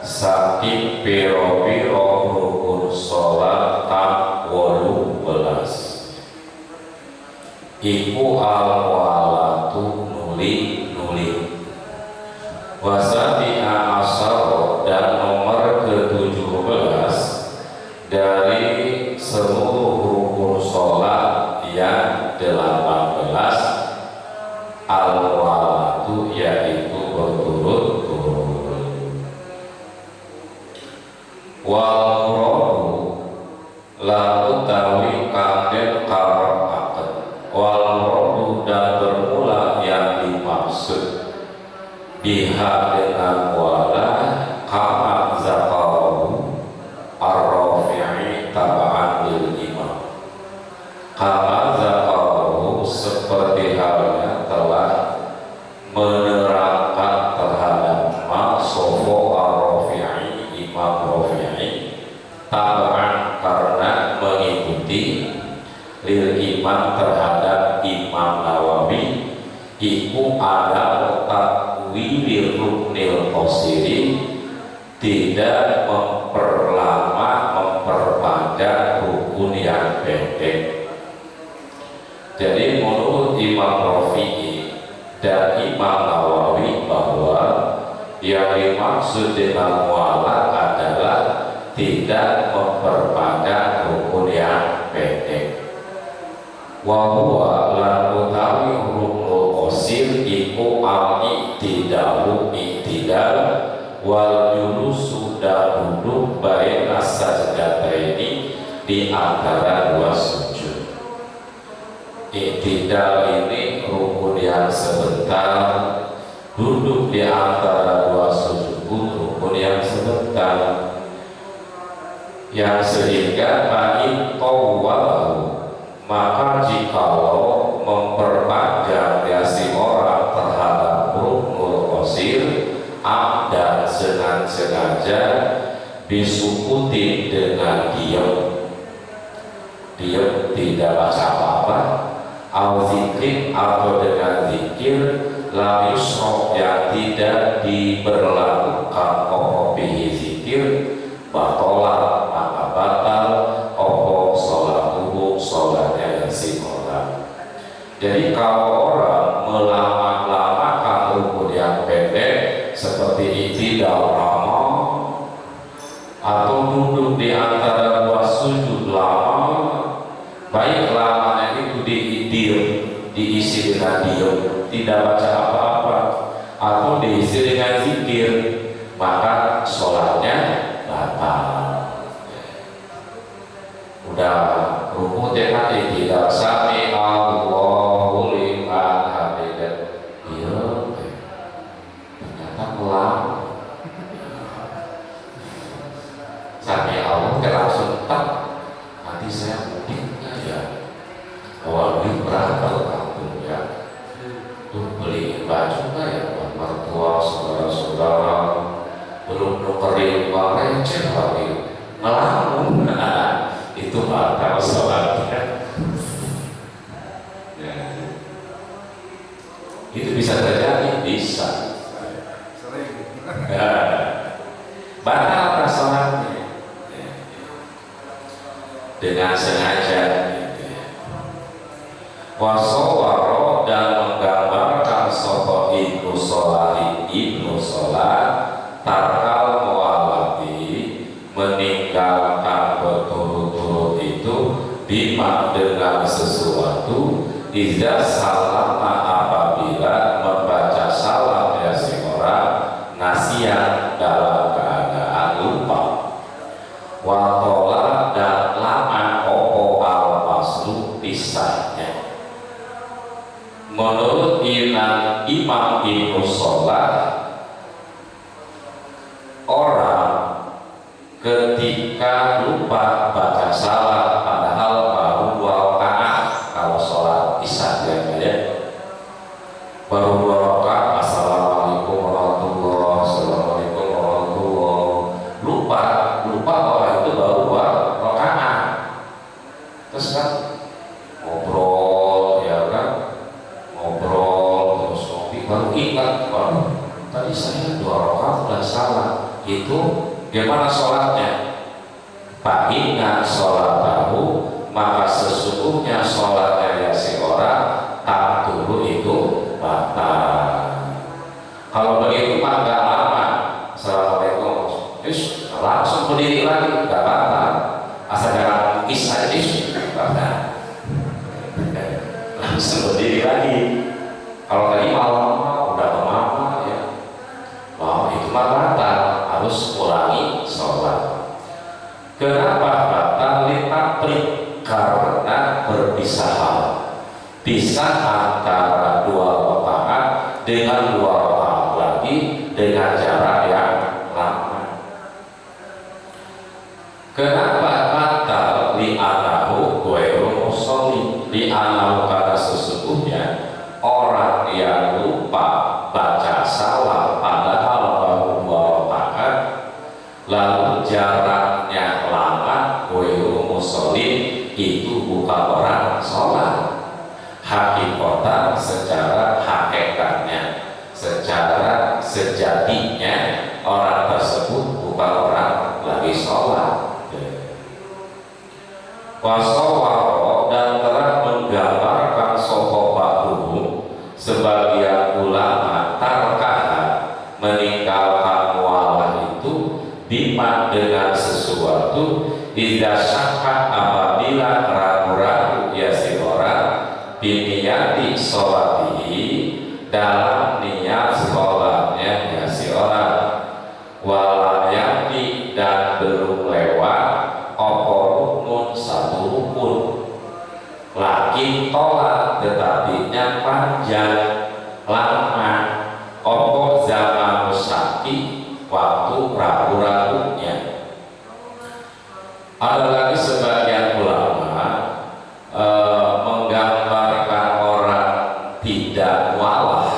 saking piro-piro rukun sholat kang 18 iku al-walatu nuli wasabi'a asar dan nomor ke-17 dari seluruh rukun sholat yang 18 al-walatu yaitu berturut-turut. Wal muradu la utawi kanggen qara'aken wal muradu dan bermula yang dimaksud biha dengan wala kama zakaru ar-rafi'i taba'an lil imam kama zakaru seperti halnya telah menerangkan terhadap maksofo ar-rafi'i imam rafi'i taba'an karena mengikuti lil imam terhadap imam Nawawi iku ada takwil ruknil qasiri tidak memperlama memperpanjang rukun yang pendek. Jadi menurut Imam Rafi'i dan Imam Nawawi bahwa yang dimaksud dengan mu'allaq adalah tidak memperpanjang rukun yang pendek. Wa huwa lan utawi ruknul qasir iku al-i'tidalu i'tidal wal julusu dan duduk baina sajdataini di antara dua sujud. I'tidal ini rukun yang sebentar, duduk di antara dua sujud rukun yang sebentar, yang sehingga ba'in tawwalahu maka jikalau memperpanjang si orang terhadap ruknul qasir dan sengaja disukuti dengan diam tidak baca apa-apa au zikir atau dengan zikir la yusra yang tidak diberlakukan bihi zikir batolah maka batal sholatnya si orang. Jadi kalau orang melama-lamakan rukun yang pendek seperti i'tidal lama atau duduk di antara dua sujud lama, baik lamanya itu diisi dengan diam, tidak baca apa-apa, atau diisi dengan zikir, maka sholatnya batal. Udah rukun dengan tidak sami Allahu liman hamidah. Iya, ternyata pulang sami Allah langsung tak. Nanti saya mungkin ya awal duit berapa kampung ya tuh beli baju nggak ya buat mertua saudara-saudara, belum nukerin uang receh lagi ngelamun. Itu batal sholatnya. Ya. Itu bisa terjadi, bisa. Ya. Batal sholatnya dengan sengaja. Wasawaro dan menggambarkan sopo ibnu sholat tarkal mu'allaqi meninggalkan berturut-turut itu bima dengan sesuatu iza salama apabila membaca salam si orang nasihan dalam keadaan lupa watola dan lama opo al-maslu pisahnya. Menurut Imam Ibnu Sholat, orang ketika lupa baca salam padahal baru 2 rakaat kalau sholat isya ya, baru 2 rakaat assalamualaikum warahmatullahi assalamualaikum warahmatullahi lupa bahwa itu baru 2 rakaat. Terus kan ngobrol ya kan, ngobrol terus ngopi baru ingat tadi saya 2 rakaat udah salah. itu gimana sholatnya? Fa inna sholatahu, maka sesungguhnya sholatnya ya si orang tak dulu itu batal. Kalau begitu mah nggak lama, assalamualaikum, langsung berdiri lagi, nggak batal. Asal jangan kisah batal, langsung berdiri lagi. Kalau tadi malam udah lama ya, mau itu mah batal, harus ulangi sholat. Kenapa batal? Litaprik, karena berpisah hal, pisah antara dua rakaat dengan dua rakaat lagi dengan jarak yang lama. Kenapa batal? Li'anahu ghairu musolli, li'anahu karena sesungguhnya orang yang lupa baca salam padahal baru dua rakaat lalu jaraknya lama, ghairu musolli itu bukan orang sholat. Hakikatan secara hakikatnya, secara sejatinya orang tersebut bukan orang lagi sholat. Wasawaro, dan telah menggambarkan sokobahu sebagian ulama tarkaha, meninggalkan mualah itu bima dengan sesuatu idza syakka, apabila ragu-ragu ya si orang biniyati sholatihi, dalam niat sholatnya ya si orang, walayati, dan belum lewat opo rukun satu rukun, lakin tolak tetapinya panjang lama, opo zaman musaki, waktu ragu-ragunya. Ada lagi sebagian ulama menggambarkan orang tidak mualah,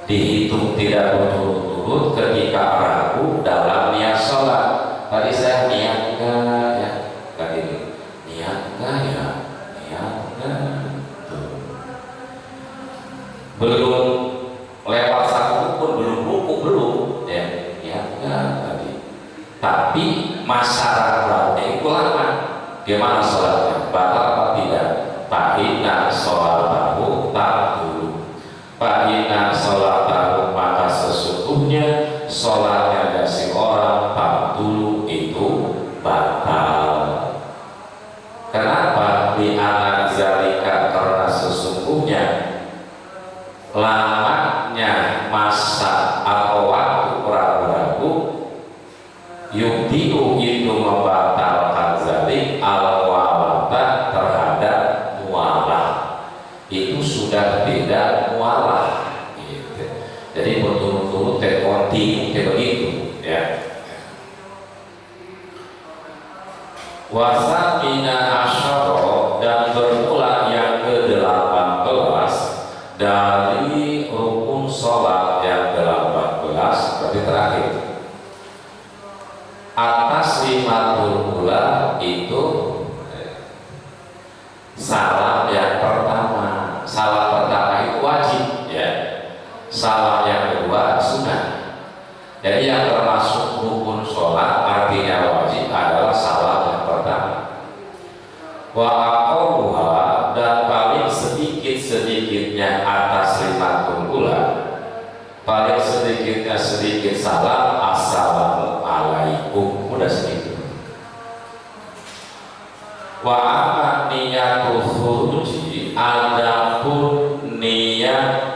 dihitung tidak berturut-turut ketika ragu dalam niat sholat. Tadi saya niat enggak ya, tadi niat enggak ya, niat enggak tuh. Belum lewat satu pun, belum ruku belum ya, niat enggak tadi, tapi masyarakat itu lama. Gimana sholatnya? Batal apa tidak? Fa'inna sholatahu tak dulu, fa'inna sholatahu, maka sesungguhnya sholatnya dari si orang tak dulu itu batal. Kenapa? Li'anak zalika, karena sesungguhnya lamanya masa atau waktu ragu-ragu yubdiu, itu membatalkan zalik al-mu'alata, terhadap mu'alah. Itu sudah beda mu'alah gitu. Jadi berturut-turut kontinu kayak begitu ya. Wasamina asyara, dan bermula yang ke-18 dari rukun sholat yang ke-18, berarti terakhir. Atas limatul ula, itu salam yang pertama. Salam pertama itu wajib ya. Salam yang kedua sunnah. Jadi yang termasuk rukun sholat artinya wajib adalah salam yang pertama. Wa aqalluha, dan paling sedikit-sedikitnya atas limatul ula, paling sedikitnya sedikit salam assalamu alaikum, udah sedikit. Wa amma niyatul khuruji, adapun niat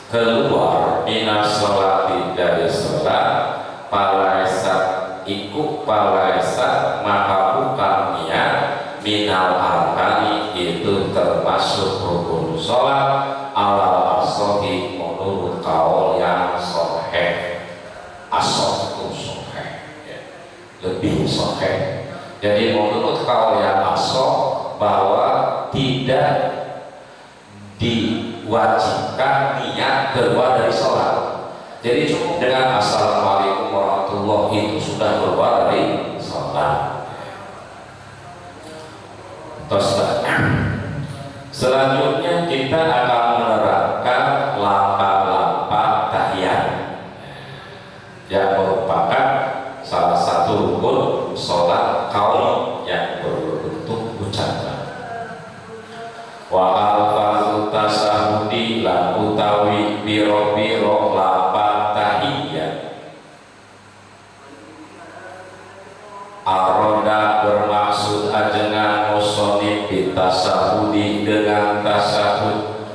keluar minas sholati, dari sholat, palaisat ikut palaisat, maka bukan niat minal arkani, itu termasuk rukun sholat ala asohi, menurut kaul yang soheh. Asoh itu soheh ya, lebih soheh. Jadi menurut kaul yang asoh bahwa tidak diwajibkan niat keluar dari sholat. Jadi cukup dengan assalamualaikum warahmatullahi, itu sudah keluar dari sholat. Terus selanjutnya kita akan menerapkan lafaz tahiyat yang berupa satu rukun sholat kaum yang berbentuk ucapan. Wa alfazu tasahudi lan utawi biro-biro lapan tahiyat aroda bermaksud ajengan musonib bitasahudi dengan tasahud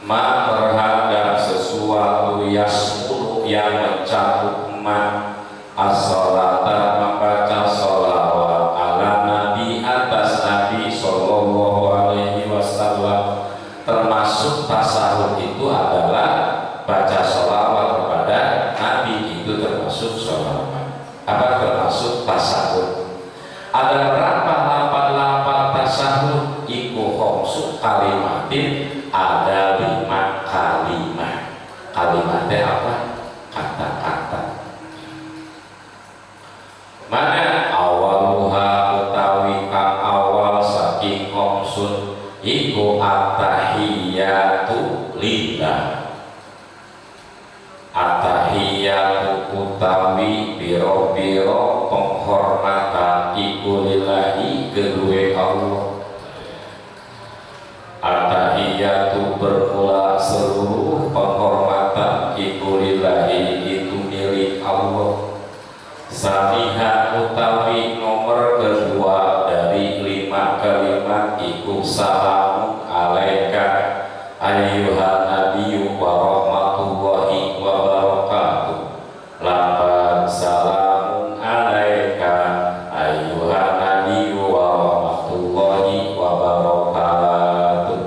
ma terhadap sesuatu yasmulu yang mencakup ma as-salata membaca sholawat ala nabi atas nabi sallallahu alaihi wasallam, termasuk tasahud itu adalah baca sholawat kepada nabi, itu termasuk sholawat. Apa termasuk tasahud? Ada berapa lapan tasahud? Iku khomsu kalimatin, ada 5 kalimat. Kalimatnya apa? Kata-kata. Mana awaluha utawi kang awal saking khomsun iku at-tahiyatu lillah. At-tahiyatu utawi biro-biro penghormatan iku lillahi kedue Allah. At-tahiyatu bermula seluruh penghormatan iku lillahi itu milik Allah. Samiha utawi nomor kedua dari 5 kalimat iku salamun alaika ayyuhan nabiyyu wa rahmatullahi wa barakatuh. Lapan salamun alaika ayyuhan nabiyyu wa rahmatullahi wa barakatuh.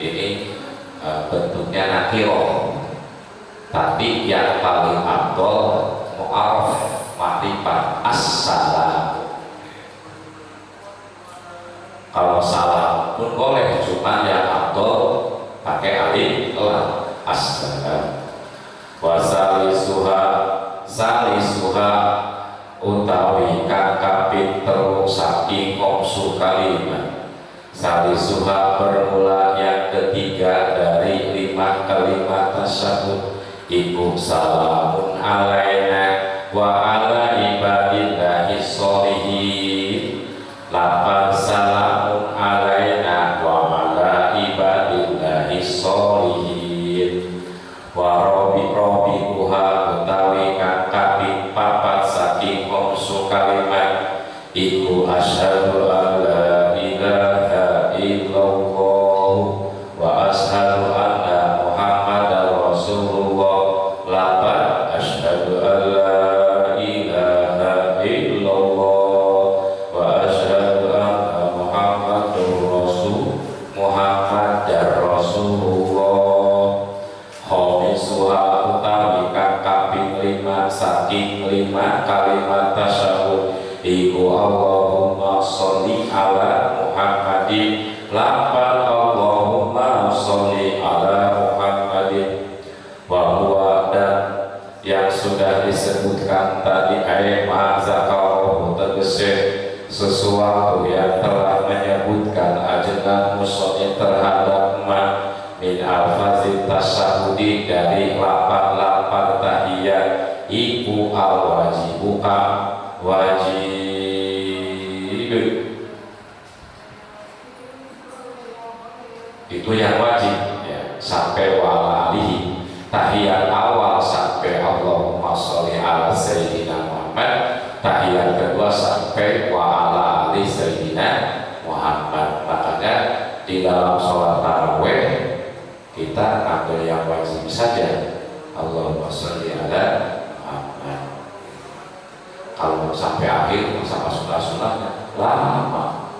Ini bentuknya nakiro, tapi yang paling afdal mu'araf makrifat as-salam. Kalau salam pun boleh, cuma yang afdal pakai alif lam as-salam. Wa salisuha utawi kang kaping telu saking komsu kalimat. Salisuha bermula yang ketiga dari 5 kalimat tasyahud iku salamun alaina wa ala ibadillahi sholihin. Lapan salamun alaina wa ala ibadillahi sholihin. Wa robi-robi'uha utawi kang kaping 4 saking khomsu kalimat iku asyhadu an la ilaha illallah wa asyhadu anna muhammadar rasulullah. Lapan asyhadu an la ilaha illallah wa asyhadu anna muhammadar rasulullah. Khomisuha utawi kang kaping 5 saking 5 kalimat tasyahud iku Allahumma sholli ala Muhammadin. Lapan Allahumma sholli ala Muhammadin. Wa huwa dan yang sudah disebutkan tadi ayat ma'azakarohu tegese sesuatu yang telah menyebutkan ajengan musonnya terhadap ma min al-fazil tasyahudi dari 8 tahiyat iku al-wajibuka wajib, itu yang wajib ya, sampai walalihi tahiyat awal sampai Allahumma sholli ala sayyidina Muhammad, tahiyat kedua sampai wa ala ali sayyidina Muhammad. Makanya di dalam sholat tarawih kita ambil yang wajib saja, Allahumma sholli ala Muhammad. Kalau sampai akhir sama sunnah-sunnahnya lama,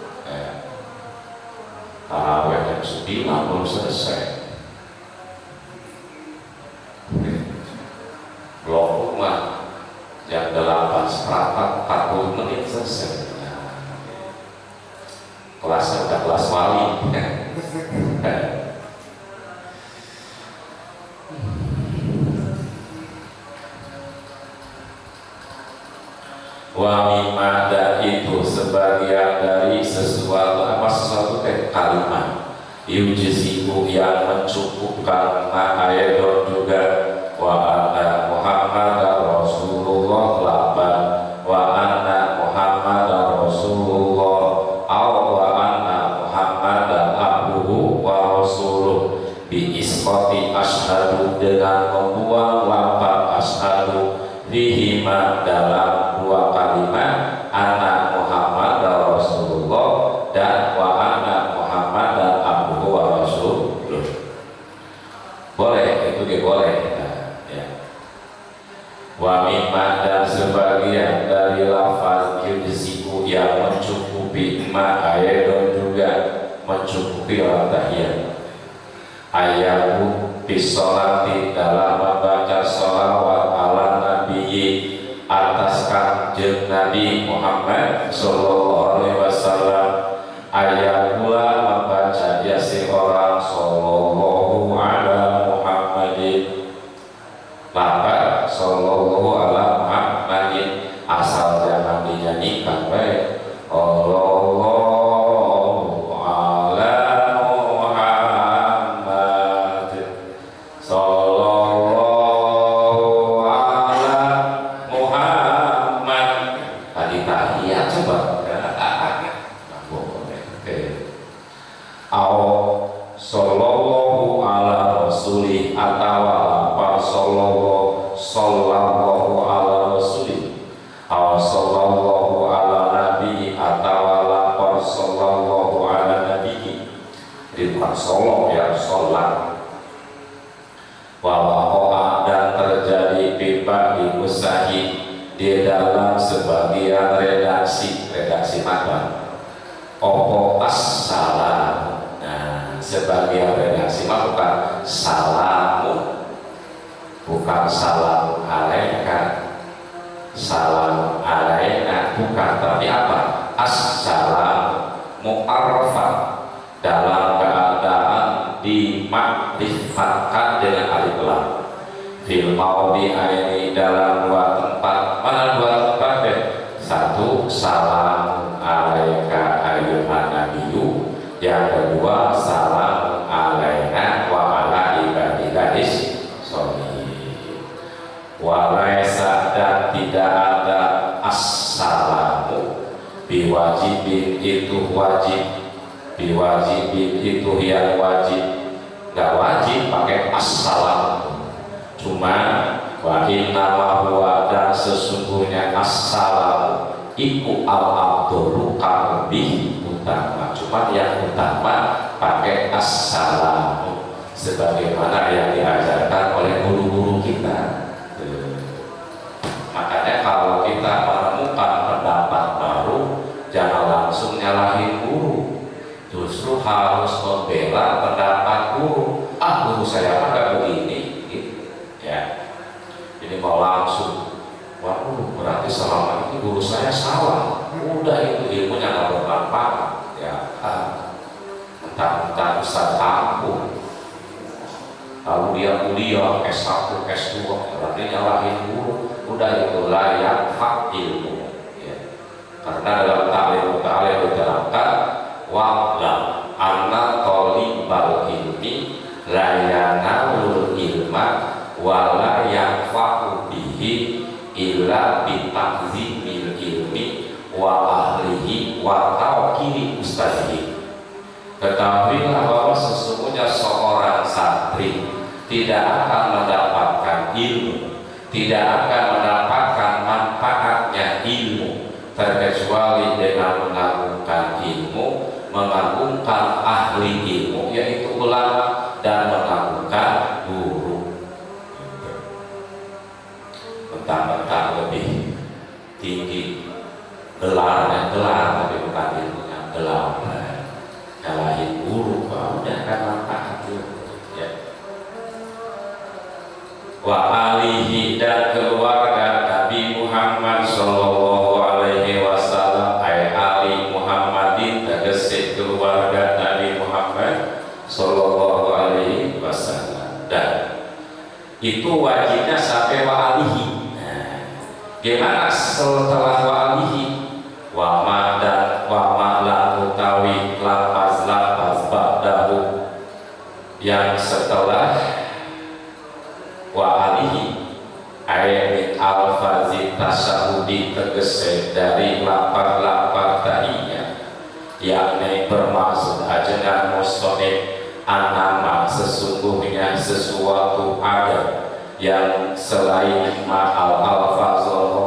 tarawih jam 9 belum selesai. Kelompok mah jam 8 seperempat 40 menit selesai. Kelasnya udah kelas wali. Wa mimma dan itu sebagian dari sesuatu kalimat yujizibu yang mencukupkan ma'ayadon juga wa anna Muhammad Rasulullah lapan Fima dalam dua kalimat Anna Muhammad Rasulullah dan wa anna Muhammad dan abduhu wa rasuluh. Boleh, itu juga boleh. Nah, ya. Wa mimma dan sebagian dari lafaz yudsiku yang mencukupi ma ayatun juga mencukupi tahiyat. Ayatku bisolati dalam membaca sholawat ala nabiyyi atas kanjeng Nabi Muhammad sallallahu alaihi wasallam. Ayat pula membaca ya si orang sallallahu ala Muhammadin. Maka sallallahu ala Muhammadin asal jangan dinyanyikan baik. Sallallahu ala Muhammad. Sallallahu ala Muhammad. Tadi tahiyat coba. Au sallallahu ala rasulih atau apa sallallahu ala rasulih au sallallahu ala nabi atau apa sallallahu ala nabi di sallallahu ya sholat wawahoa dan terjadi pipa di musahi di dalam sebagian redaksi matan opo as-salam. Nah, sebagian redaksi mah bukan salamu, bukan salam alaika, salam alaina bukan, tapi apa? As-salam mu'arrafan dalam keadaan dimakrifatkan dengan alif lam. Fil maudi ini dalam dua tempat. Mana dua tempat deh? Satu salam alaika ayyuhan nabiyyu, yang kedua salam alaina wa ala ibadillah sholihin. Walaisa dan tidak ada assalamu biwajibin itu wajib, biwajibin itu yang wajib, nggak wajib pakai assalam. Cuma wa inna ma huwa dan sesungguhnya assalam iku al-abdulu lebih utama. Cuma yang utama pakai assalamu sebagaimana yang diajarkan oleh guru-guru kita. Makanya kalau kita menemukan pendapat baru jangan langsung nyalahin guru, justru harus membela pendapat guru. Guru saya mah nggak begini gitu. Ya, ini mau langsung waduh berarti selama ini guru saya salah. Udah itu ilmunya nggak bermanfaat. Ya, mentang-mentang Ustaz kampung, lalu dia kuliah S1, S2, berarti nyalahin guru. Udah itu layak hak ilmu. Ya. Karena dalam ta'lim diterangkan wa'lam anna thalibal ilmi la yanalul ilma wa la yanfa'u bihi illa bitakzimil ilmi wa ahlihi wa tawkiri ustazihi. Ketahuilah bahwa sesungguhnya seorang santri tidak akan mendapatkan ilmu, tidak akan mendapatkan manfaatnya ilmu terkecuali dengan mengagungkan ilmu, mengagungkan ahli ilmu yaitu ulama, dan mengagungkan guru. Mentang-mentang lebih tinggi gelarnya, gelar tapi bukan ilmunya, gelar nyalahin guru, udah kan manfaat itu ya. Wa alihi dan keluarga Nabi Muhammad sallallahu alaihi wasallam, ay ali Muhammadin tegese keluarga Nabi Muhammad sallallahu alaihi wasallam. Dan itu wajibnya sampai wa alihi. Nah, gimana setelah wa alihi? Wa ma dan wa ma la utawi lafaz ba'dahu yang setelah wa alihi ayat al-fazi tasahudi tegese dari lafaz tahiyat, yakni bermaksud ajengan mustonib anama sesungguhnya sesuatu ada yang selain ma'al al-fazul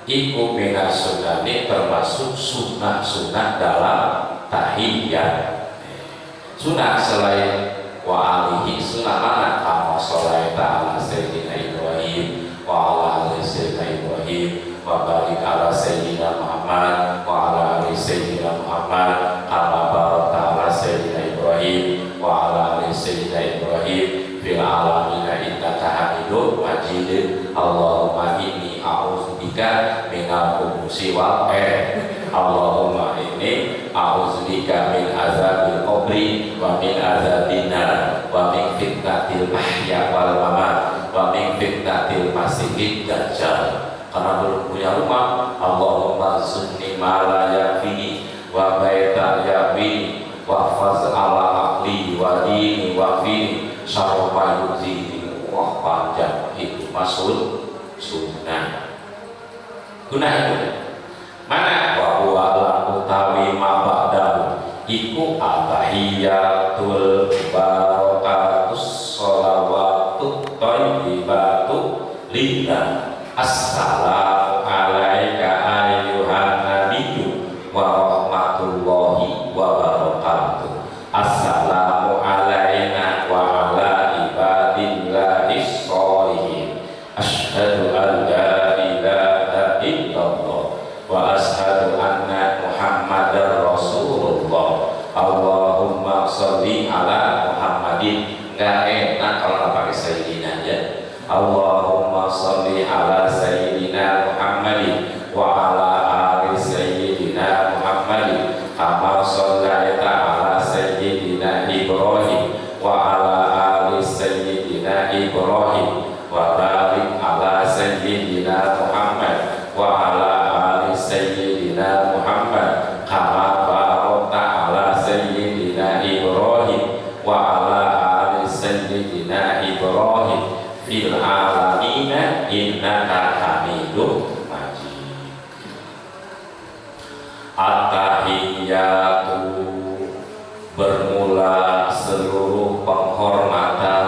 iku minas sunani termasuk sunnah-sunnah dalam tahiyat. Sunnah selain wa alihi, sunnah mana? Kama sholaita ala sayyidina Ibrahim wa ala ali sayyidina Ibrahim wa barik ala sayyidina Muhammad wa ala ali sayyidina Muhammad kama barakta ala sayyidina Ibrahim wa ala ali sayyidina Ibrahim fil alamina innaka hamidun majid. Allahumma inni a'udzubika minal khubuthi wal Allahumma inni a'udzubika min azabil qabri wa min azabin nar wa min fitnatil mahya wal mamat wa min fitnatil masiihid dajjal. Karena belum punya rumah, Allahumma sunni ma la yakfini wa baita yakfini wa faz ala aqli wa dini wa fini syarra ma yuzini. Wah, panjang itu masuk sunnah. Guna itu mana? Bahwa laku tawi mabadahu iku atahiyatul barakatus sholawatu thayyibatu lillah. Assalamu alaika ayyuhan nabiyyu wa rahmatullahi wa barakatuh. Assalamu alaina wa ala ibadillahi sholihin. Asyhadu an la ilaha illallah wa asyhadu anna Muhammadar Rasulullah. Allahumma sholli ala Muhammadin. Nggak enak kalau nggak pakai sayyidina ya. Allahumma sholli ala sayyidina Muhammadin wa ala ali sayyidina Muhammadin kama shallaita ala sayyidina Ibrahim wa ala ali sayyidina Ibrahim wa barik ala sayyidina Muhammad wa ala ali sayyidina Muhammad kama barakta ala sayyidina Ibrahim wa ala ali sayyidina Ibrahim fil alamina innaka hamidum majid. At-tahiyyatu bermula seluruh penghormatan.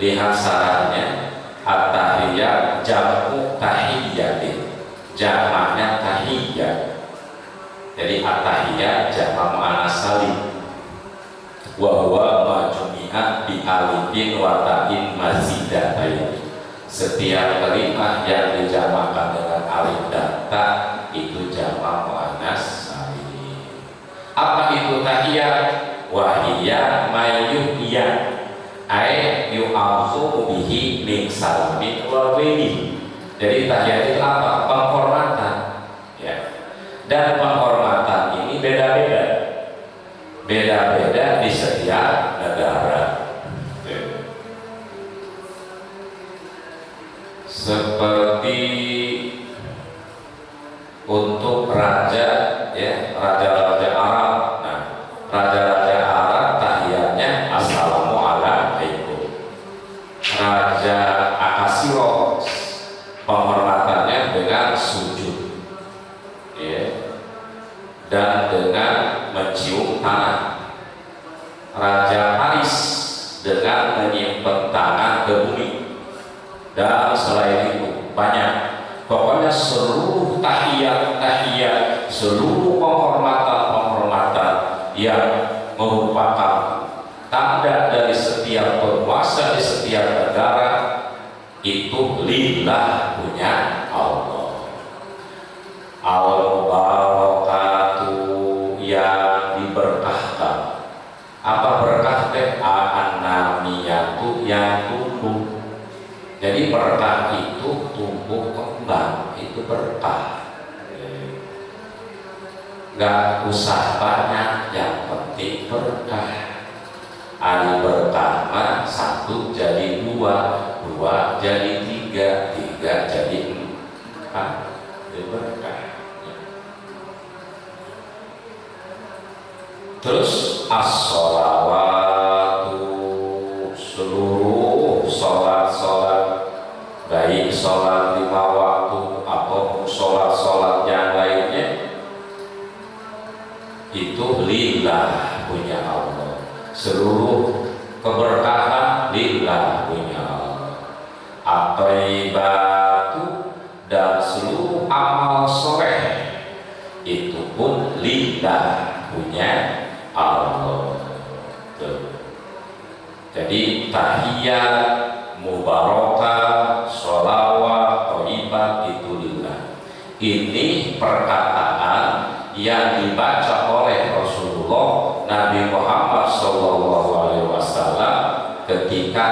Lihat syaratnya. At-tahiyyat jamu tahiyyatin, jamaknya tahiyyat. Jadi at-tahiyyat jamak muannas salim wa huwa majmu'a bi alifin wa ta'in mazidatain. Setiap kalimat yang dijamakkan dengan alif dan ta itu jamak muannas salim. Apa itu tahiyat? Wahiyya mayyuhiyya ay yu'azu bihi min salamin wa ghairihi. Jadi tahiyat itu apa? Penghormatan ya. Dan penghormatan ini beda-beda. Beda-beda di setiap negara. Seperti untuk raja ya, raja-raja Arab. Nah, raja-raja Arab tahiyatnya assalamualaikum. Raja Akasiro penghormatannya dengan sujud ya, dan dengan mencium tanah. Raja Paris dengan menyimpan tangan ke bumi. Dan selain itu banyak. Pokoknya seluruh tahiyat, seluruh penghormatan yang merupakan tanda dari setiap penguasa di setiap negara itu lillah, punya Allah. Al-barakatuh yang diberkahkan. Apa berkah teh? An-namiyatu yang tumbuh. Jadi berkah itu tumbuh kembang, itu berkah. Gak usah banyak, yang penting berkah. Ari berkah mah satu jadi dua, dua jadi tiga, tiga jadi empat. Itu berkah. Terus as-sholawatu, seluruh sholat-sholat, baik sholat 5 waktu atau sholat-sholat yang lainnya, itu lillah, punya Allah. Seluruh keberkahan lillah, punya Allah. At-thayyibatu, dan seluruh amal soleh itu pun lillah, punya Allah. Tuh. Jadi tahiyat, mubarakah, sholawat, thayyibat itu lillah. Ini perkataan yang dibaca oleh Rasulullah Nabi Muhammad SAW ketika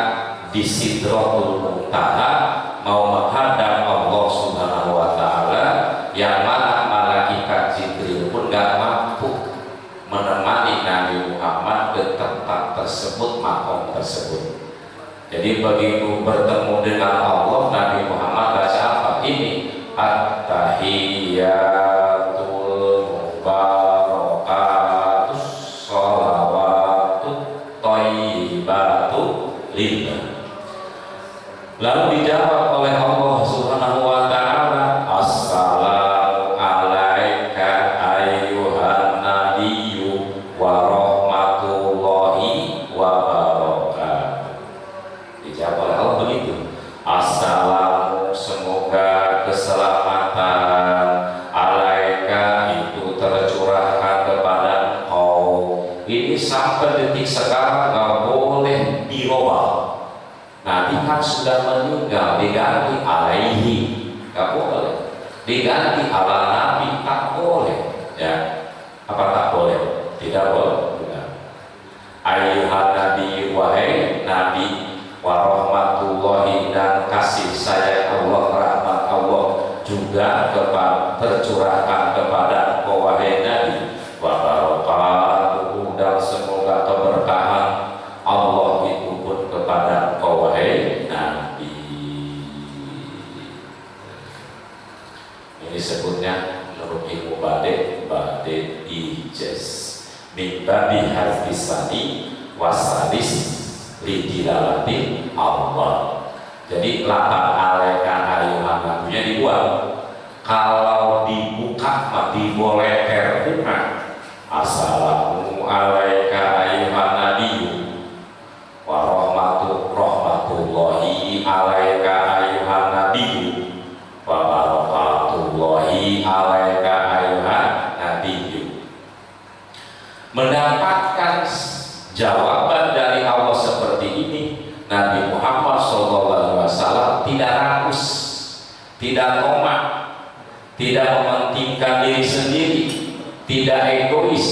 di Sidratul Muntaha mau menghadap Allah Subhanahu wa Ta'ala, yang mana malaikat Jibril pun gak mampu menemani Nabi Muhammad ke tempat tersebut, makom tersebut. Jadi begitu bertemu dengan Allah, Nabi Muhammad baca apa? Ini at-tahiyatul mubarakatus sholawatut thayyibatu lillah. Lalu dijawab oleh Allah Subhanahu wa Ta'ala, assalamu alaika ayyuhan nabiyyu wa rahmatullahi wa barakatuh. Dijawab oleh Allah begitu, assalamu, semoga keselamatan, alaika itu tercurahkan kepada engkau. Ini sampai detik sekarang gak boleh dirubah. Nabi kan sudah meninggal, diganti alaihi, gak boleh. Diganti ala Nabi, tak boleh. Ya, apa tak boleh? Tidak boleh. Ayyuhan nabi, wahai Nabi, wa rahmatullahi, dan kasih sayang Allah, rahmat Allah juga tercurahkan kepada engkau wahai Nabi, wa barakatuhu, dan semoga keberkahan Allah itu pun kepada engkau wahai Nabi. Ini sebutnya menurut ilmu bade ijaz min babi harfisani wasalis lidilalatin Allah. Jadi lafaz alaika ayuhan nabinya dibuang. Kalau dibuka mati boleh terbuka. Assalamu alaika ayuhan nabiyyu wa rahmatullahi alaika ayuhan nabiyyu wa barakatullahi alaika ayuhan nabiyyu. Mendapatkan jawaban dari Allah seperti ini, Nabi Muhammad SAW tidak rakus, tidak tomak, tidak mementingkan diri sendiri, tidak egois.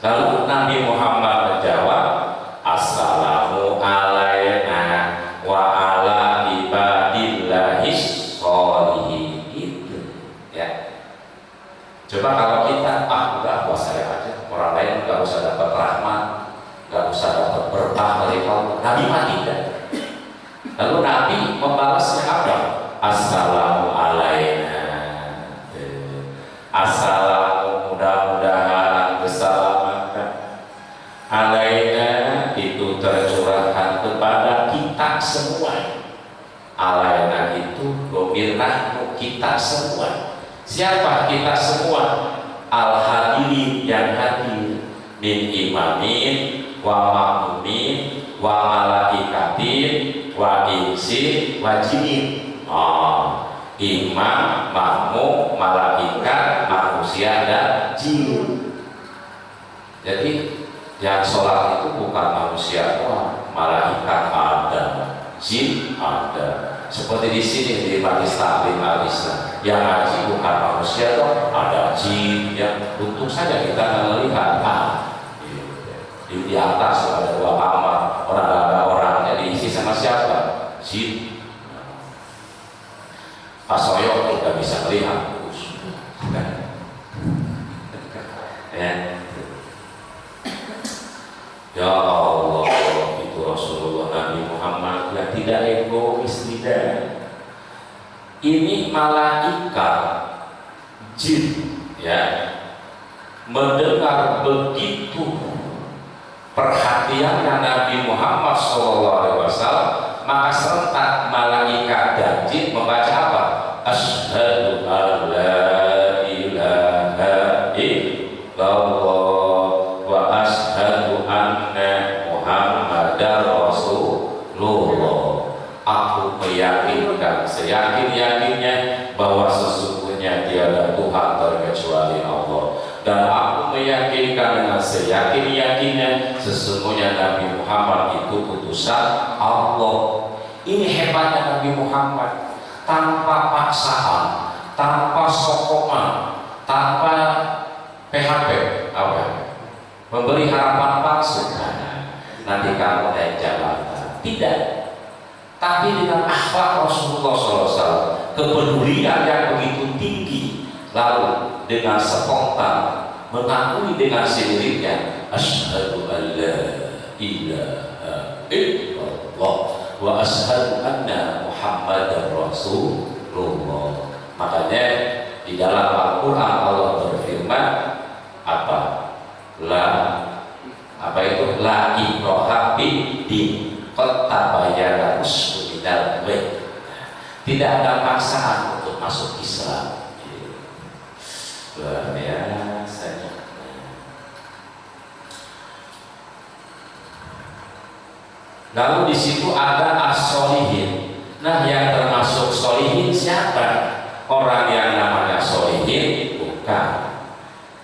Lalu Nabi Muhammad menjawab, assalamu alaina wa ala ibadillahis sholihin. Itu ya. Coba kalau kita enggak, buat saya aja, orang lain enggak usah dapat rahmat, enggak usah dapat berkah dari Allah. Nabi mah tidak. Lalu Nabi membalasnya apa? Assalamu alaina, assalamu, mudah-mudahan keselamatan alaina itu tercurahkan kepada kita semua. Alaina itu domirnahmu, kita semua. Siapa kita semua? Al-hadirin, yang hadir, min imamin wa makmumin wa malaikatin wa insin wa jinin. Imam, makmum, malaikat, manusia, dan jin. Jadi yang sholat itu bukan manusia doang, malaikat ada, jin ada. Seperti di sini di Majelis Taklim Al-Islam, yang ngaji bukan manusia dong, ada jin. Yang untung saja kita melihat di atas ada dua kamar, orang ada orangnya, diisi sama siapa? Jin. Pak Soyo kita bisa melihat. Ya Allah, itu Rasulullah Nabi Muhammad yang tidak egois, tidak. Ini malaikat jin ya, mendengar begitu perhatiannya Nabi Muhammad SAW, maka serentak malaikat dan jin membaca apa? Asyhadu an la ilaha illallah wa asyhadu anna Muhammadar Rasulullah. Aku meyakinkan seyakin-yakinnya bahwa keyakinan sesungguhnya Nabi Muhammad itu utusan Allah. Ini hebatnya Nabi Muhammad, tanpa paksaan, tanpa sokongan, tanpa PHP, memberi harapan palsu. Nanti kamu naik jabatan, tidak. Tapi dengan akhlak Rasulullah SAW, kepedulian yang begitu tinggi, lalu dengan spontan mengakui dengan sendirinya, asyhadu an la ilaha illallah wa asyhadu anna Muhammadar Rasulullah. Makanya di dalam Al-Quran Allah berfirman apa? La ikraha fid-din qad tabayyana rusydu minal ghayy. Tidak ada paksaan untuk masuk Islam. Luar biasa. Lalu di situ ada as-solihin. Nah, yang termasuk solihin siapa? Orang yang namanya solihin bukan.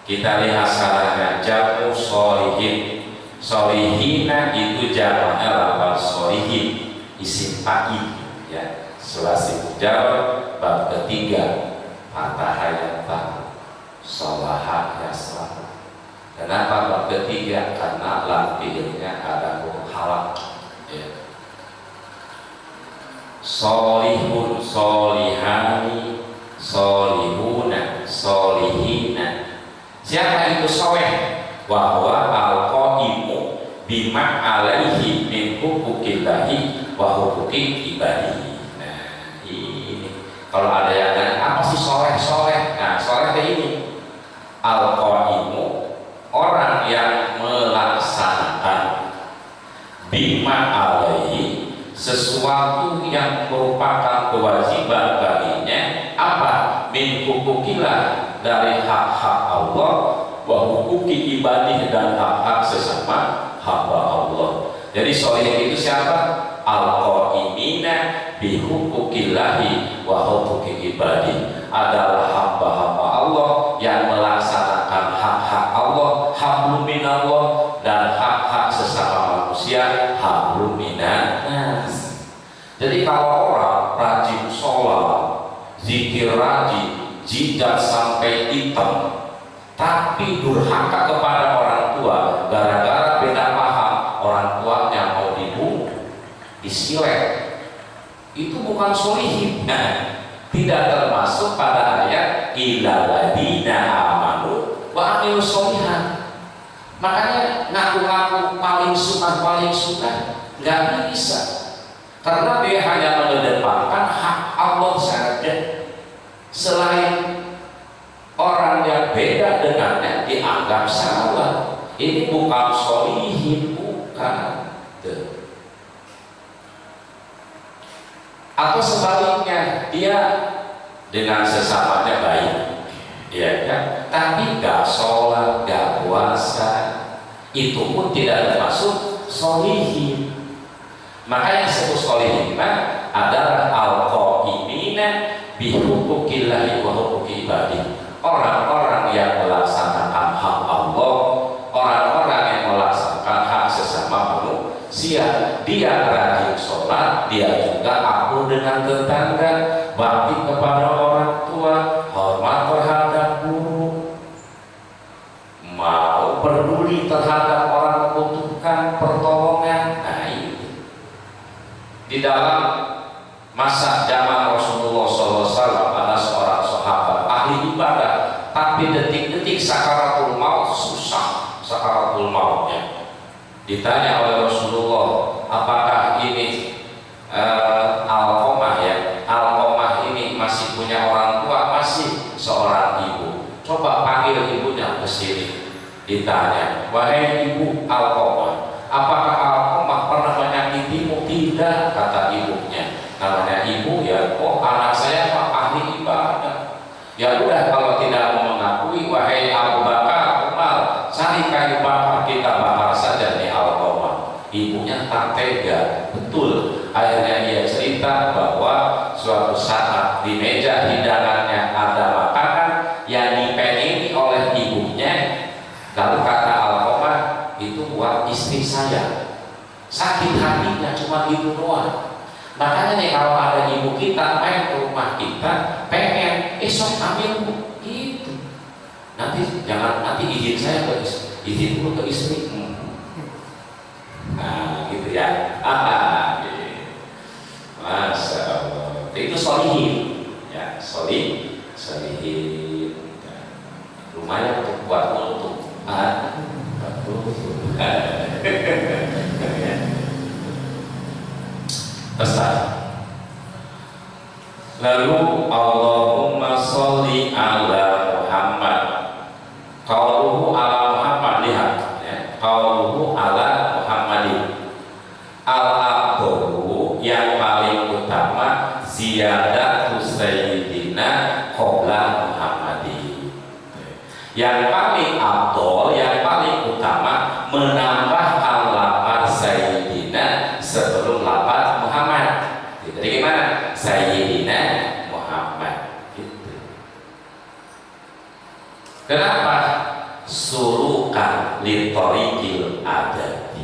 Kita lihat sekarang jamu solihin. Solihina itu jamaknya lafal solihin, isim fa'il, ya. Sulasi mujarrad bab ketiga, fathah yang ta, sholaha yaslah. Kenapa bab ketiga? Karena lam fi'ilnya ada huruf halak, ya. Solihun, solihani, solihuna, solihina. Siapa itu soleh? Wahwa al-qaimu bima alaihi min huquqillahi wa huquqi ibadihi. Nah, ini kalau ada yang nanya apa sih soleh? Nah, soleh ini al-qaimu, orang yang melaksanakan bima alaihi, sesuatu yang merupakan kewajiban baginya, apa? Min huquqillah, dari hak-hak Allah, wa hukuki ibadih, dan hak-hak sesama hamba Allah. Jadi soleh itu siapa? Al-qaimina bi hukukillahi wa hukuki ibadih, adalah hamba-hamba Allah yang melaksanakan hak-hak Allah, hablum minallah, dan hak-hak sesama manusia, hablum minannas. Jadi kalau orang rajin sholat, zikir rajin, jidat sampai hitam, tapi durhaka kepada orang tua gara-gara beda paham, orang tuanya mau dibunuh, disilet, itu bukan solihin. Nah, tidak termasuk pada ayat illal ladzina amanu wa amilus sholihat. Makanya ngaku-ngaku paling sunnah nggak bisa, karena dia hanya mengedepankan hak Allah saja. Selain orang yang beda dengannya dianggap salah. Ini bukan solihin, bukan. Atau sebaliknya, dia dengan sesamanya baik, ya kan? Tapi gak sholat, gak puasa, itu pun tidak termasuk solihin. Maka yang disebut solihin adalah al-qaimina bihuquqillahi wa huquqi ibadih, orang-orang yang melaksanakan hak Allah, orang-orang yang melaksanakan hak sesama manusia. Dia rajin sholat, dia juga akur dengan tetangga, bakti kepada orang tua, hormat terhadap guru, mau peduli terhadap orang membutuhkan pertolongan. Nah, ini di dalam masa zaman Rasulullah SAW ada seorang sahabat ahli ibadah, tapi detik-detik sakaratul maut susah, sakaratul mautnya. Ditanya oleh Rasulullah, apakah ini Alqamah, ya, Alqamah ini masih punya orang tua? Masih. Seorang ibu, coba panggil ibunya ke sini. Ditanya, wahai ibu Alqamah, apakah Alqamah pernah menyakitimu? Tidak, kata ibunya. Namanya ibu, ya, oh anak saya Pak ahli ibadah. Ya udah, kalau tidak mau mengakui, wahai Abu Bakar, Umar, cari kayu bakar, kita bakar saja nih Alqamah. Ibunya tak tega, betul. Akhirnya dia cerita bahwa suatu saat di meja hidangannya ada makanan yang dipengini oleh ibunya. Lalu kata Alqamah, itu buat istri saya. Sakit hatinya cuma itu doang. Makanya nih kalau ada ibu kita main ke rumah kita, pengen esok ambil bu, gitu. Nanti izin saya ke izin dulu ke istri. Nah, gitu ya. Gitu. Masya Allah. Itu solihin, ya solihin. Ya. Lumayan untuk buat untung. Pesan. Lalu Allahumma sholli ala Muhammad. Qauluhu ala Muhammad, lihat ya. Qauluhu ala Muhammadin. Al-abdu yang paling utama ziyadatu sayyidina qabla Muhammadin. Yang paling abdul, yang paling utama menambah al-lafaz sayyidina sebelum lafaz Muhammad. Jadi gimana? Sayyidina Muhammad gitu. Kenapa? Sulukan litorikil adabi.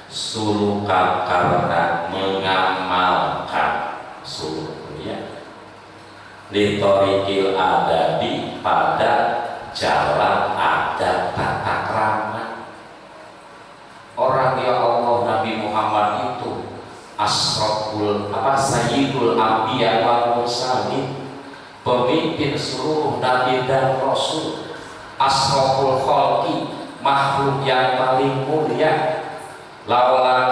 Sulukan karena mengamalkan suluk ya. Litorikil adabi pada jalan adab tata krama. Orang ya Allah Nabi Muhammad itu sayyidul anbiya wal mursalin, pemimpin seluruh nabi dan rasul, asroful khalqi, makhluk yang paling mulia. Laula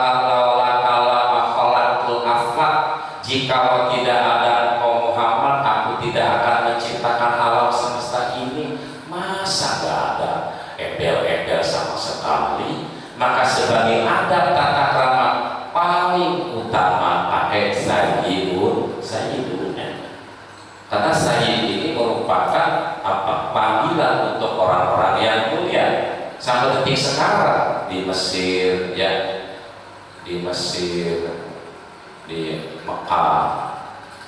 khalaqul aflaq, jika tidak ada engkau Muhammad, aku tidak akan menciptakan alam semesta ini. Masa gak ada embel-embel sama sekali? Maka sebagai adab tata krama paling utama pakai sayyiduna. Karena sayyid ini merupakan panggilan untuk orang-orang yang mulia. Sampai detik sekarang di Mesir ya, di Mesir, di Mekah,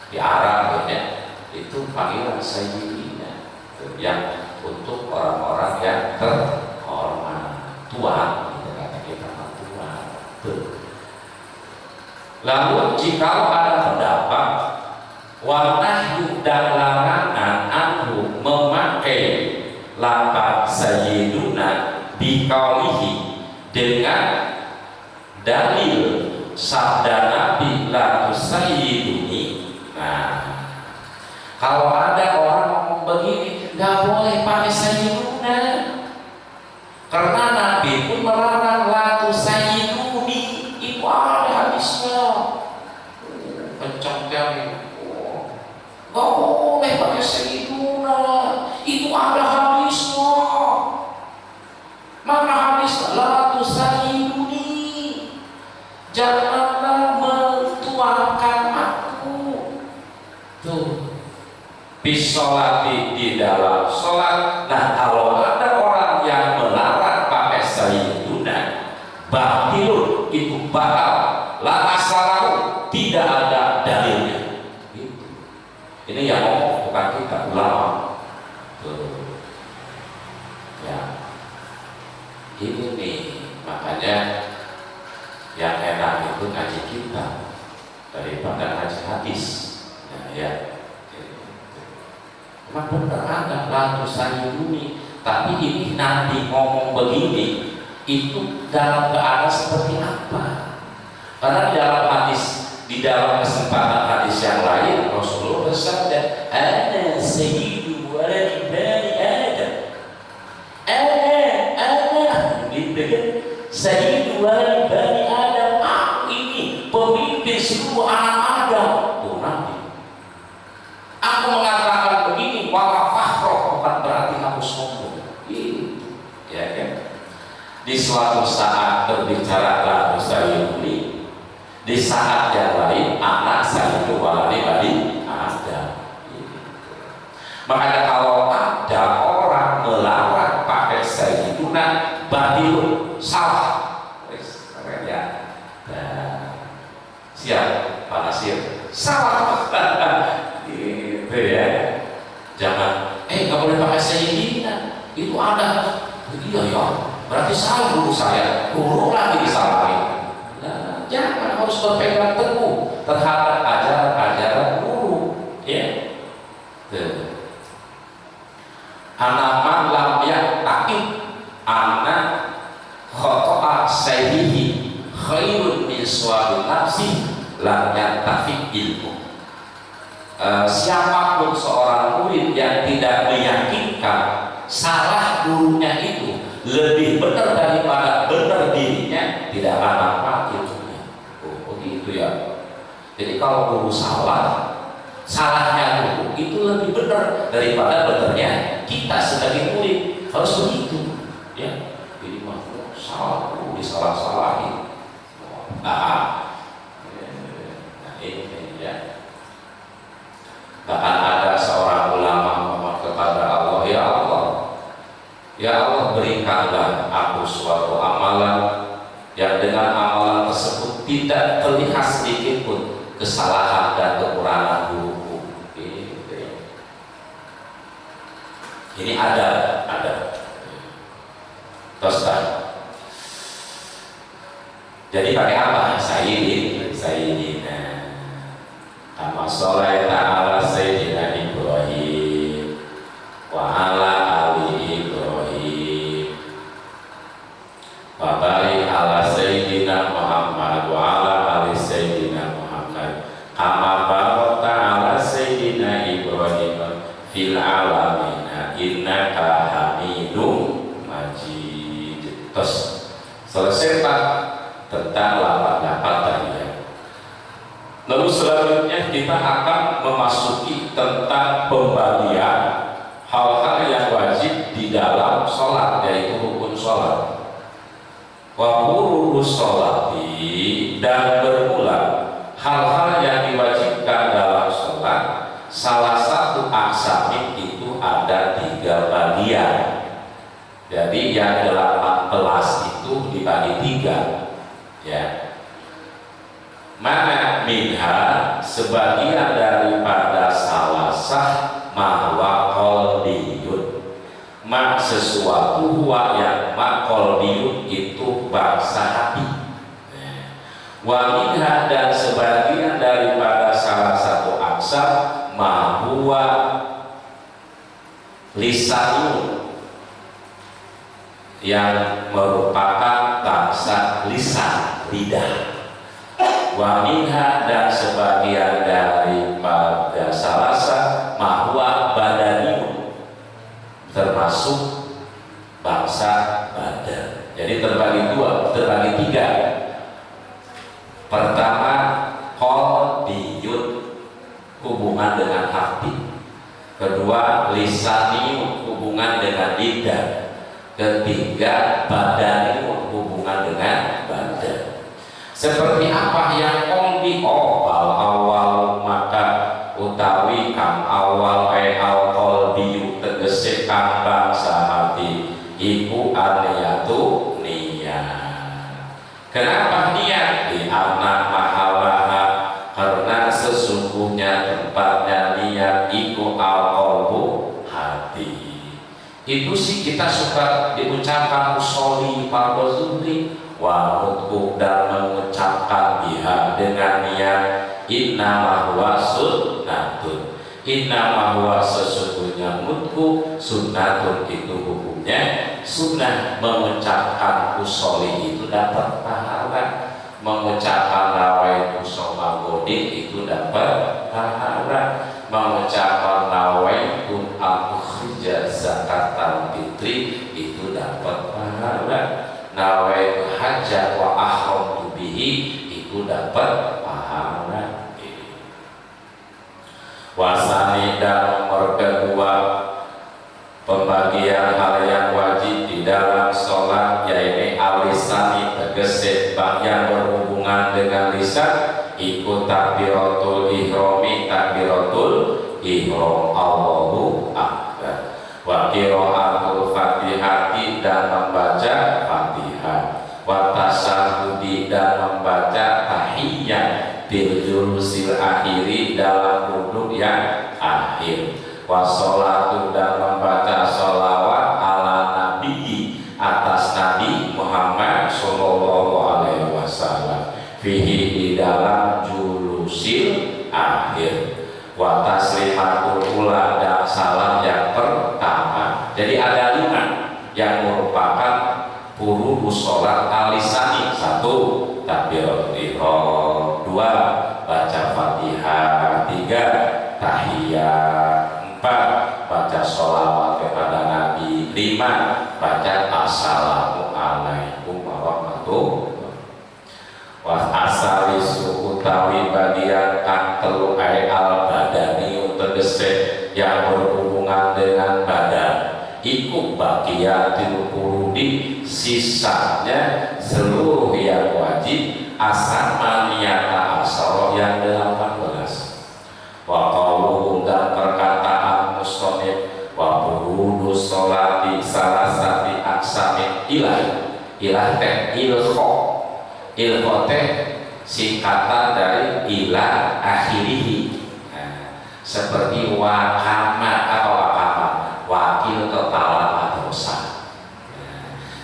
di Arab ya, itu panggilan sayyidina yang untuk orang-orang yang terhormat, tuan. Lalu jika ada pendapat wanahyu dan larangan anhu memakai lafaz sayyiduna biqaulihi dengan dalil sabda Nabi la tusayyiduni. Nah, kalau ada orang ngomong begini, nggak boleh pakai sayyiduna, karena Nabi pun melarang la tusayyiduni. Itu ada hadisnya. Kencang kali. Nggak boleh pakai sayyiduna. Itu ada hadisnya. Mana hadis la tusayyiduni? Janganlah mentuakan aku. Tuh. Bisolati di dalam sholat. Nah, kalau ada orang yang melarang pakai sayyiduna, batilun, itu batal, la asalahu, tidak ada dalilnya. Gitu. Ini yang ngomong bukan kita, ulama. Tuh. Ya. Ini nih, makanya yang enak itu ngaji kita daripada ngaji hadis. Nah, ya. Memang benar ada la tusayyiduni, tapi ini Nabi ngomong begini itu dalam keadaan seperti apa? Karena di dalam kesempatan hadis yang lain Rasulullah bersabda, "Ana sayyidu waladi bani Adam." Ana gitu kan? Sayyidu waladi bani Adam. Aku ini pemimpin seluruh anak Adam. Tuh Nabi. Aku mengatakan begini, wala fakhro, bukan berarti aku sombong. Gitu. Ya kan? Di suatu saat berbicara la tusayyiduni, di saat yang lain anak sayyidu waladi bani Adam. Gitu. Makanya kalau ada orang melarang pakai sayyiduna, batil, salah. Keren ya. Nah, siap Pak Nasir, salah. Gitu ya. Jangan nggak boleh pakai sayyidina, itu ada. Iya ya, berarti salah guru saya, guru lagi disalahin. Nah, jangan, harus berpegang teguh terhadap ajaran-ajaran guru, ya. Anaman lam yaqtaqid anna khata'a sayyihi khairun min su'abi nafsi lam yantafi ilmu. Siapapun seorang murid yang tidak meyakinkan salah gurunya itu lebih benar daripada benar dirinya, tidak akan manfaat ilmunya. Oh, begitu ya. Jadi kalau guru salah, salahnya guru itu lebih benar daripada benarnya kita sebagai murid. Harus begitu, ya. Jadi makhluk salah guru disalah-salahin. Ini ya. Bahkan ada seorang ulama memohon kepada Allah, ya Allah berikanlah aku suatu amalan yang dengan amalan tersebut tidak terlihat sedikit pun kesalahan dan kekurangan guruku. Ini ada. Terus jadi pakai apa? Sayyidina. Amma sholli ta'ala Sayyidina Ibrahim wa ala ali Ibrahim wa barik ala Sayyidina Muhammad wa ala ali Sayyidina Muhammad kama barakta ala Sayyidina Ibrahim fil alamina innaka hamidum majid. Terus selesai Pak tentang lapan-lapan tadi ya. Lalu selanjutnya kita akan memasuki tentang pembagian hal-hal yang wajib di dalam sholat, yaitu rukun sholat. Wa ururus sholati, dan bermula hal-hal yang diwajibkan dalam sholat. Salah satu aksamit itu ada 3 bagian. Jadi yang 18 itu dibagi 3, ya. Mana minha, sebagian daripada salasah mahwa qalbiyun, mak sesuatu huwa yang mak qalbiyun itu bangsa hati. Wa minha, dan sebagian daripada salah satu aksar mahwa lisanun, yang merupakan bangsa lisan, lidah. Wa minha, dan sebagian daripada salasa mahwa badaniun, termasuk bangsa badan. Jadi terbagi 3. Pertama qalbiyun, hubungan dengan hati. Kedua lisaniun, hubungan dengan lidah. Ketiga badaniun, hubungan dengan badan. Seperti apa yang qalbi awal maka utawi kang awal al qalbi tegese kang bangsa hati iku aniyatu niat. Kenapa niat? Di anak mahalaha, karena sesungguhnya tempatnya niat iku al qalbu, hati. Itu sih kita suka diucapkan usolli fardhu zuhri wa mutku, dan mengucapkan biha dengan niat innama huwa sunnatun. Innama huwa, sesungguhnya mutku, sunnatun itu hukumnya sunnah. Mengucapkan usolli itu dapat pahala, mengucapkan rawaitu shoma godin itu dapat pahala, mengucapkan rawaitu al-ukhrija zakatal fitri itu dapat pahala, nawaitu hajjah wa ahramtu bihi itu dapat pahala. Wasani, dan nomor kedua pembagian hal yang wajib di dalam sholat, yaitu alisani, tegese yang berhubungan dengan lisan, ikut takbiratul ihrami, takbiratul ihram, Allahu akbar, wa qiraatul fatihati, dan membaca fatihah, wa tasahudi, dan membaca tahiyyat, bil julusil akhiri, dalam duduk yang akhir, wassolatu, dan membaca sholawat ala nabi, atas nabi sallallahu alaihi wasallam fihi di dalam julusil akhir wa taslimatul ula dan salam yang pertama. Jadi ada 5 yang merupakan furudus sholat alisani. 1 takbiratul ihram, 2 baca Fatihah, 3 tahiyat, 4 baca sholawat kepada Nabi, 5 baca assalamualaikum warahmatullahi wabarakatuh. Asali suku tawi bagian kang telu al badani tegese yang berhubungan dengan badan iku bagiatil furudi, sisanya seluruh yang wajib asamaniyata asaro yang 18. Wa qauluhum dan perkataan musonib wa furudus sholati salasati aksamin ilah teh ilho teh singkatan dari ilah akhirihi. Seperti wakama atau wakil kepala madrasah,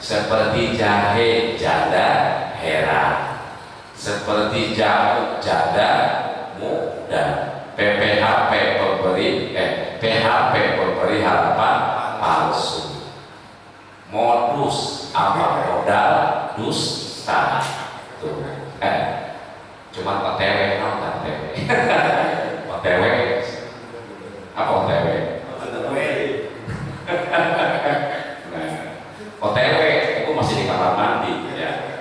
seperti jahid jada heran, seperti jamu jada muda, PPHP pemberi harapan palsu, modus apa modal dusta. Tuh, cuma OTW OTW apa OTW? Nah, OTW itu masih di kamar mandi ya.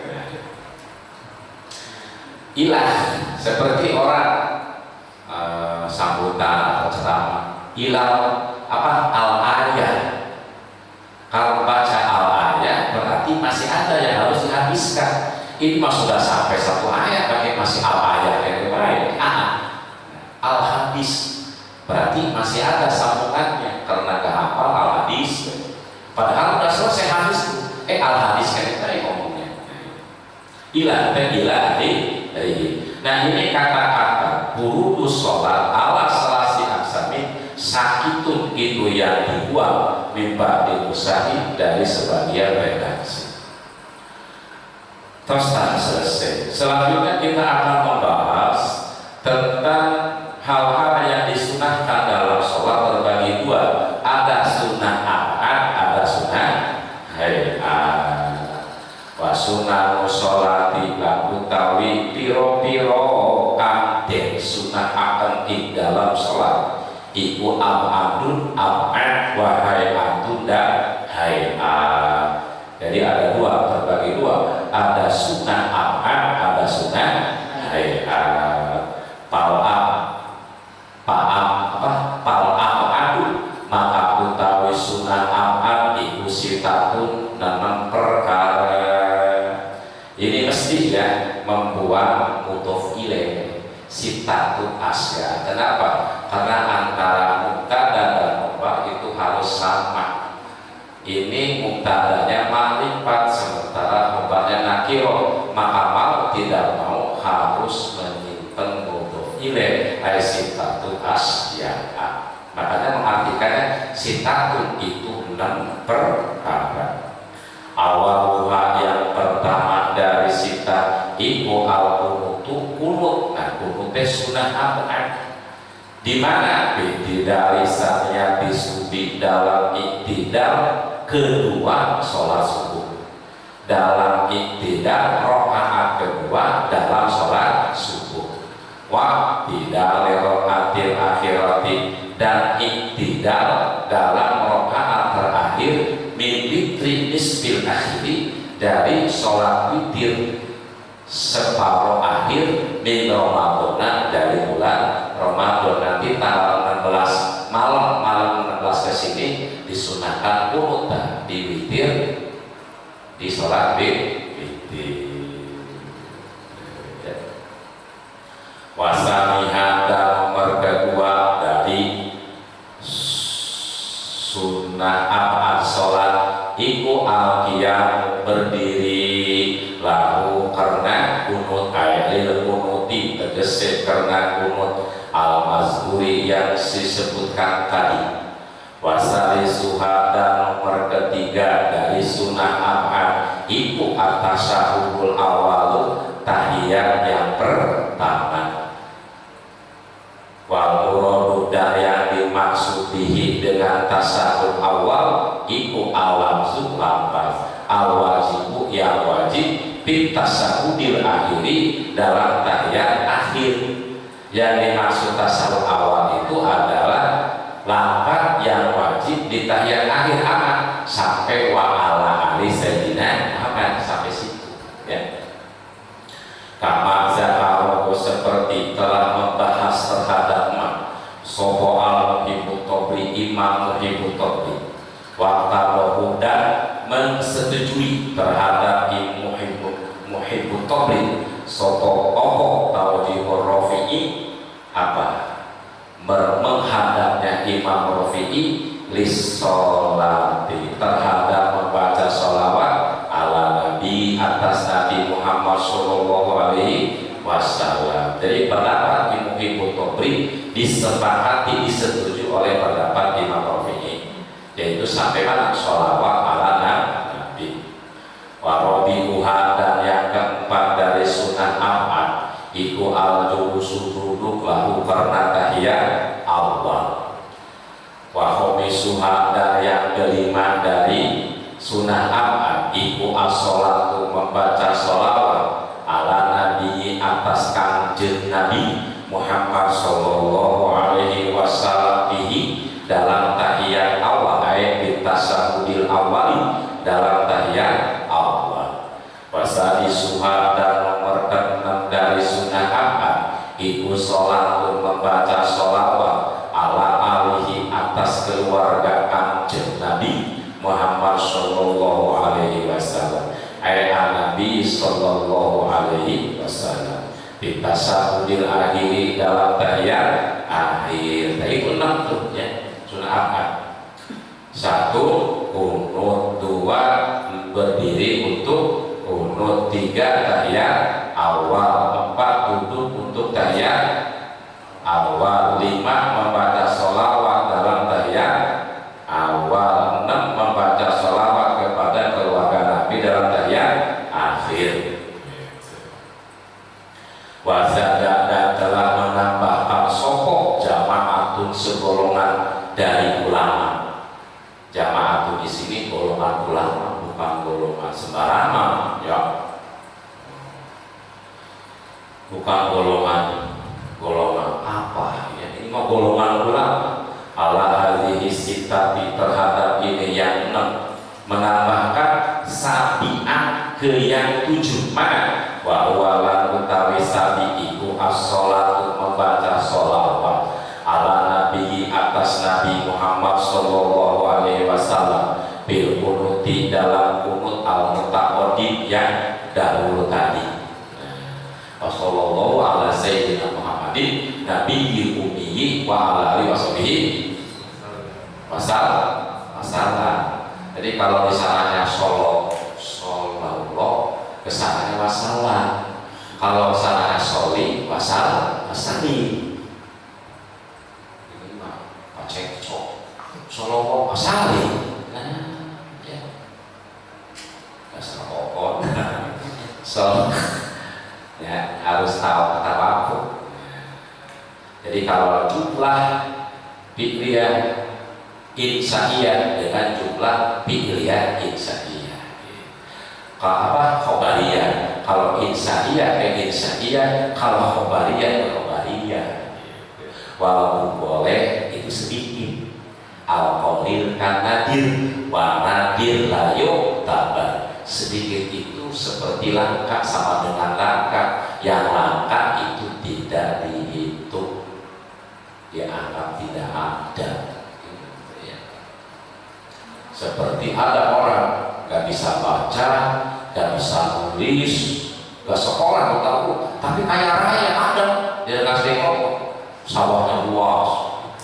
Ilah seperti orang sambutan atau ceramah. Ilah apa? Al-ayah. Kalau baca al-ayah berarti masih ada yang harus dihabiskan. Ini mah sudah sampai 1 ayat, tapi masih al-ayah yang lain. Al-hadis berarti masih ada sambungannya karena gak hafal al-hadis. Padahal udah selesai hadis tuh. Al-hadis kan kita ngomongnya. Ilah Nah ini kata-kata furudus sholat ala salasi aksami sakitun itu yang dibuang mimba diusahi dari sebagian redaksi. Terus selesai. Selanjutnya kita akan membahas tentang hal-hal yang disunahkan dalam sholat terbagi 2. Ada sunnah abad, ada sunnah hayat. Wa sunnah sholati utawi piro-piro kanten sunnah akan di dalam sholat. Iku abadun abad wa hayatun dan hayat. Jadi ada 2, terbagi 2. Ada sunnah abad, ada sunnah hayat. Maka utawi sunnah abad iku sitatun 6 perkara. Ini mesti ya membuat mudhof ilaih sitatun asya. Kenapa? Karena antara mubtada dan khabar itu harus sama. Ini mubtadanya ma'rifat sementara khabarnya nakiro, maka mau tidak mau harus menyimpan mudhof ilaih ay sitatun asya. Makanya mengartikannya sitatun itu 6 perkara. Awal yang pertama dari sita iku al-qunutu kunut. Nah, kunut sunnah abad. Di mana dari saatnya disudi dalam iktidal kedua sholat subuh, dalam iktidal rakaat kedua dalam sholat subuh, wa tidak rokaatil akhirati dan iktidal dalam rakaat terakhir min witri nisfil akhiri dari sholat witir separuh akhir min Ramadan dari bulan Ramadan. Nanti tanggal 16 malam 16 ke sini disunahkan kunut di witir, di sholat witir. Wasaniha dan nomor kedua dari sunnah abad sholat iku al-qiyam berdiri lahu karena kunut ailil kunuti tegese karena kunut al-mazhuri yang disebutkan tadi. Wasali suhada nomor ketiga dari sunnah abad iku iku at-tasyahhudul awalu, tahiyat yang pertama. Wal muradu yang dimaksudihi dengan tasyahud awal iku al-lafzu lafaz, al-wajibu yang wajib fit tasyahudil akhiri dalam tahiyat akhir. Yang dimaksud tasyahud awal itu adalah lafaz yang wajib di tahiyat akhir aman sampai wa ala ali sayyidina Muhammad, sampai situ ya. Kama zakarahu, seperti telah membahas terhadap sopo al-muhibbut tobli, imam muhibbut tobli, waktu dan mensetujui terhadap muhibbut tobli sopo opo tawjihur rafi'i, apa menghadapnya imam rafi'i lissolati, terhadap membaca sholawat ala nabi, atas Nabi Muhammad sallallahu alaihi wasallam. Jadi pendapat muhibbut tobli disepakati, disetujui oleh pendapat Imam Rafi'i, yaitu sampai mana sholawat ala nabi. Warobi'uha, dan yang keempat dari sunnah abad iku al-julusu, duduk lahu karena tahiyat awal. Wahomisuha, dan yang kelima dari sunnah abad iku as-sholatu, membaca sholawat ala nabi, atas kanjeng Nabi Muhammad sallallahu alaihi wasallam dalam tahiyat awal, ayat bitasyahudil awali, dalam tahiyat awal. Wasadi suha, dan nomor keenam dari sunnah abad iku sholatu, membaca sholawat ala alihi, atas keluarga kanjeng Nabi Muhammad sallallahu alaihi wasallam, ayat Nabi sallallahu alaihi wasallam bitasyahudil akhiri, dalam tahiyat akhir. Nah, itu 6 tuh ya sunnah abad. 1 kunut, 2 berdiri untuk kunut, 3 tahiyat awal, 4 duduk untuk tahiyat awal, 5 membaca sholawat dalam tahiyat awal, 6 membaca sholawat kepada keluarga Nabi dalam tahiyat akhir. Wazada, dan telah menambahkan sopok jamaatun, segolongan dari ulama. Jamaatun di sini golongan ulama, bukan golongan sembarangan ya, bukan golongan apa ya, ini mau golongan ulama. Ala hadhihi sitati, terhadap ini yang 6, menambahkan sabi'ah ke yang 7, mana wa walan utawi sabi'iku as-sholatu, membaca sholawat ala nabi, atas Nabi Muhammad sallallahu alaihi wasallam bil kunuti, dalam kunut al-mutaqaddim yang dahulu tadi. Wassallallahu ala sayyidina Muhammadin nabiyil ummi wa ala alihi washabihi wasallam. Jadi kalau misalnya sallallahu, kesananya wasallam. Kalau misalnya soli, wasali. Ini mah pacekcok. Sallallahu wasali. Nah, ya. Dasar kokon. So, ya harus tahu kata waktu. Jadi kalau jumlah fi'liyah insya'iyah dengan jumlah fi'liyah insya'iyah. Kalau apa? Khobariyah. Kalau insya'iyah insya'iyah, kalau khobariyah khobariyah. Walaupun boleh itu sedikit. Al-qalil kan nadir, wa nadir la yu'tabar. Sedikit itu seperti langka, sama dengan langka. Yang langka itu tidak dihitung, dianggap tidak ada. Seperti ada orang gak bisa baca, gak bisa nulis, gak sekolah, gak tahu, tapi kaya raya ada di dekat Depok, sawahnya luas,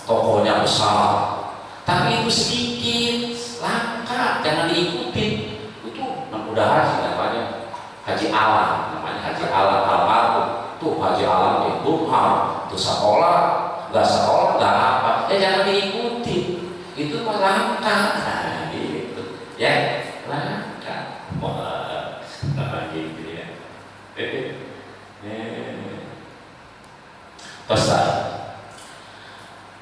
tokonya besar, tapi itu sedikit, langka, jangan diikuti. Itu mudah-mudahan sih namanya Haji Alam, namanya Haji Alam almarhum. Tuh Haji Alam itu tuh sekolah, gak sekolah, gak apa, ya jangan diikuti. Itu mah langka. Ya, langka. Pesan.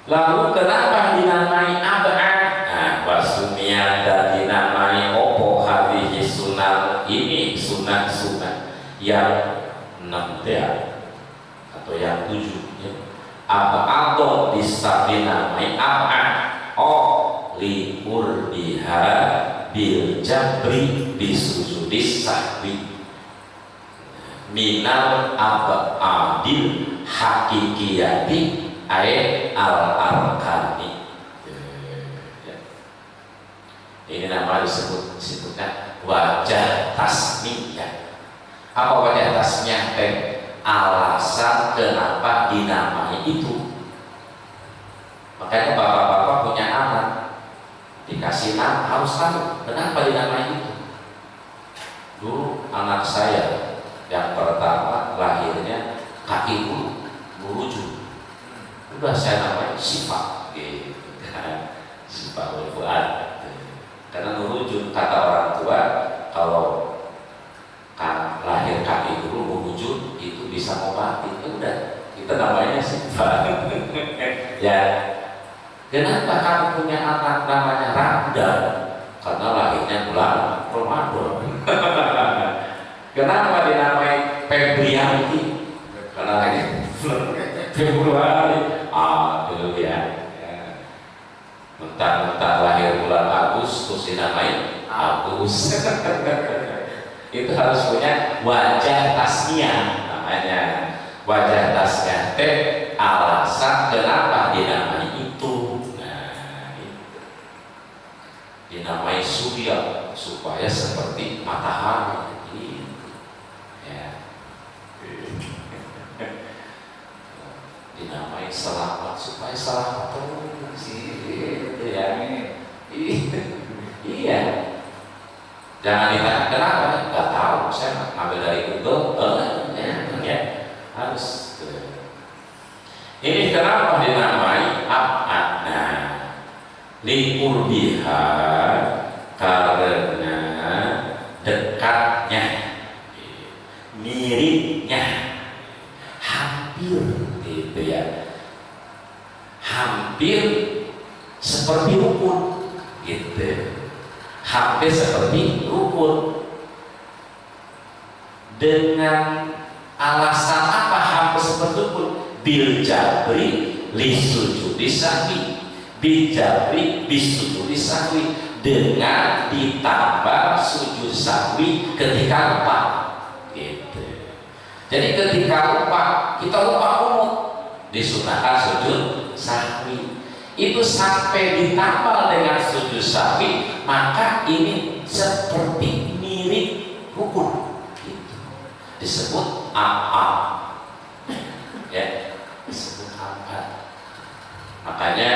Lalu kenapa dinamai ab'ad? Nah, wasumia dan dinamai opo hadhihi sunnah, ini sunnah-sunnah yang 6 atau yang 7 ya. Ab'ad dinamai ab'ad li urdiha bil jabri bisujudis sahwi minal ab'adil hakikiyati ay al-arkani. Ini nama disebutkan wajah tasmiyah. Apa wajah tasmiyah? Alasan kenapa dinamai itu. Makanya bapak-bapak punya anak, dikasih nama harus tahu kenapa dinamai itu. Dulu anak saya yang pertama lahirnya kaki buruju, udah saya namai Sifa gitu kan, Sifa Fuad, karena nurujun kata orang tua kalau lahir kaki dulu buruju itu bisa mengobati, ya udah kita namanya Sifa. Ya, kenapa kamu punya anak namanya Ramdan? Karena lahirnya bulan Ramadan. Kenapa dinamai Febrianti? Karena lahirnya Februari. Dulu ya. Mentang-mentang lahir bulan Agustus dinamai Agus. Itu harus punya wajah tasniah namanya. Wajah tasniah alasan kenapa dinamai itu. Nah, itu. Dinamai surya supaya seperti matahari. Dinamai selamat supaya selamat terus ya. Iya, jangan ditanya kenapa, nggak tahu, saya ngambil dari Google. Ya harus. Ini kenapa dinamai ab'ad? Nah, liqurbiha, karena dekatnya, miripnya, hampir gitu ya, hampir seperti rukun gitu, hampir seperti rukun. Dengan alasan apa hampir seperti rukun? Bil jabri li sujudi sahwi, bil jabri bis sujudi sahwi, dengan ditambah sujud sahwi ketika lupa gitu. Jadi ketika lupa, kita lupa umum, disunahkan sujud sahwi. Itu sampai ditambah dengan sujud sahwi, maka ini seperti mirip rukun gitu. Disebut ab'ad ya, disebut ab'ad. Makanya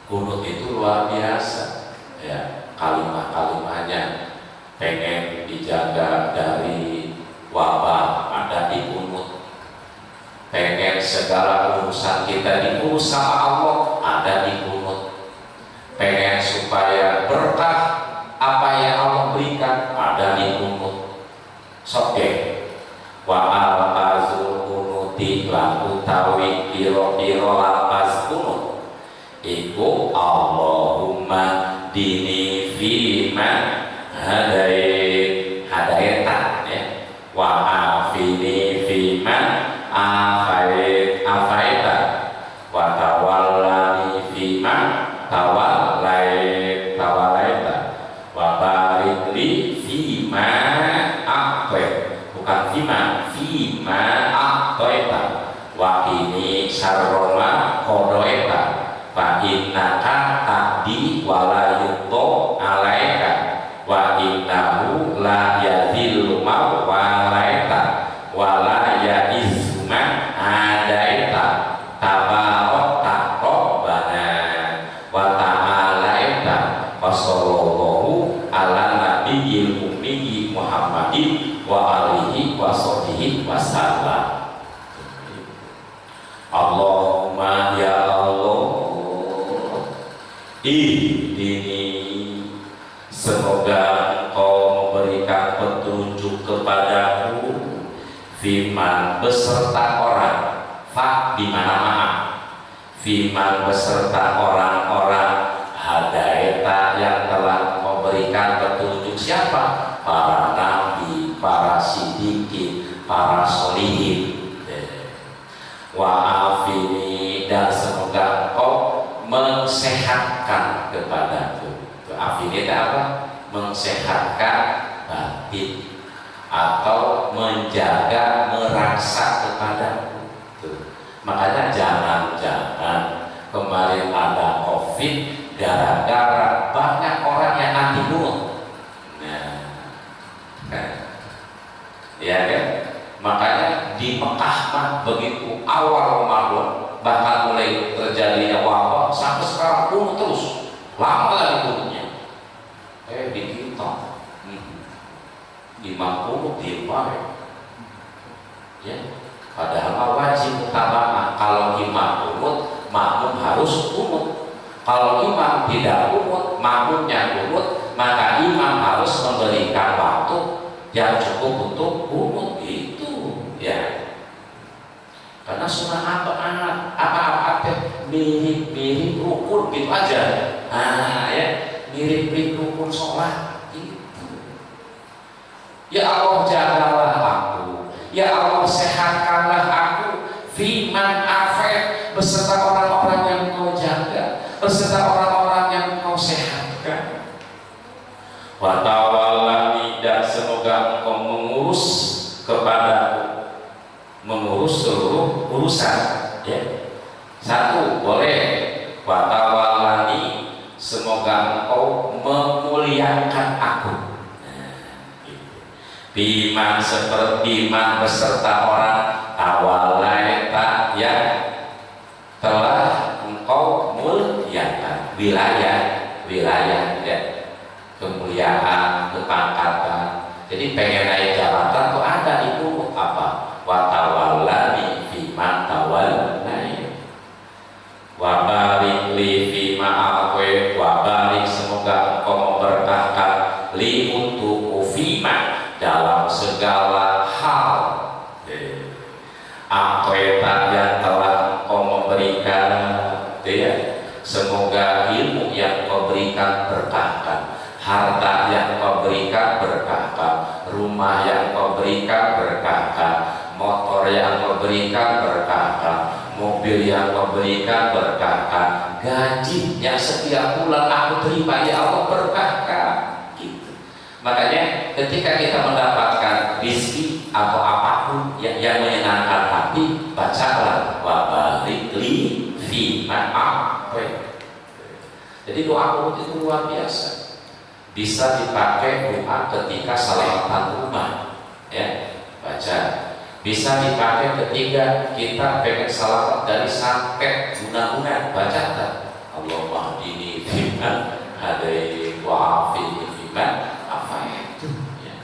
kunut itu luar biasa ya, kalimat-kalimatnya. Pengen dijaga dari wabah ada di kunut, pengen segala urusan kita diurus sama Allah ada di kunut, pengen supaya berkah apa yang Allah berikan ada di kunut. Soke wa al-azul kunuti lan utawi piro-piro lapas kunut iku Allahumma dini fima hadayta ya, wa afini fima afaita, wa tawallani fima tawallaita, wa barik li fima bukan fima aqtaita, wa qini syarroma qadaita, fa innaka taqdi wa la yuqda alaika, wa innahu la yadhillu ma walaita wa la ya'izzu ma adaita, tabarakta rabbana wa ta'alaita, wa sallallahu ala nabiyyil ummi Muhammadin wa alihi wa sahbihi wasallam. Allahumma ya Allah, ini semoga Engkau memberikan petunjuk kepadaku Fiman beserta orang, fa di mana maaf. Fiman beserta orang-orang hadaeta yang telah kau berikan petunjuk. Siapa? Para nabi, para sidikin, para solihin. Wa'afini, dan semoga kau mensehatkan kepadaku. Afini itu apa? Mensehatkan batin atau menjaga, merasa kepadaku. Makanya jangan-jangan kemarin ada COVID gara-gara banyak orang yang anti nurut. Nah, kan? Ya kan? Makanya di Mekah mah begitu awal Ramadan bahkan mulai terjadi wabah sampai sekarang pun terus lama lagi turunnya. Di kita 50 diempat ya. Padahal wajib utama kalau imam kunut, makmum harus kunut. Kalau imam tidak kunut, makmumnya kunut, maka imam harus memberikan waktu yang cukup untuk kunut itu ya. Karena sunnah apa mirip-mirip rukun gitu aja. Nah ya, mirip-mirip rukun sholat itu. Ya Allah jagalah aku, ya Allah sehatkanlah aku. Fiman afet, beserta orang-orang yang kau jaga, beserta orang-orang yang kau sehatkan. Watawallani, dan semoga engkau mengurus kepadaku, mengurus seluruh urusan ya. Satu boleh, watawallani, semoga engkau memuliakan aku. Biman seperti man beserta orang tawalaita yang telah engkau muliakan. Wilayah ya, kemuliaan, kepangkatan. Jadi pengen naik jabatan tuh ada itu apa? Watawallani biman tawallani. Wabarik li fima a'we, wabarik semoga engkau memberkahkan li untuk fima dalam segala hal. Akweta yang telah engkau memberikan ya. Semoga ilmu yang kau berikan berkahkan, harta yang kau berikan berkahkan, rumah yang kau berikan berkahkan, motor yang kau berikan berkahkan, mobil yang kau berikan berkahkan, gaji yang setiap bulan aku terima ya Allah berkahkan gitu. Makanya ketika kita mendapatkan rezeki atau apapun yang menyenangkan hati, bacalah wabarik li fi ma'afwe. Jadi doa kunut itu luar biasa, bisa dipakai doa ketika salamatan rumah ya, baca. Bisa dipakai ketika kita pengen salawat dari sampai guna-guna, baca tak? Allahumma hdini fiman hadai wa afini fiman afaitu ya.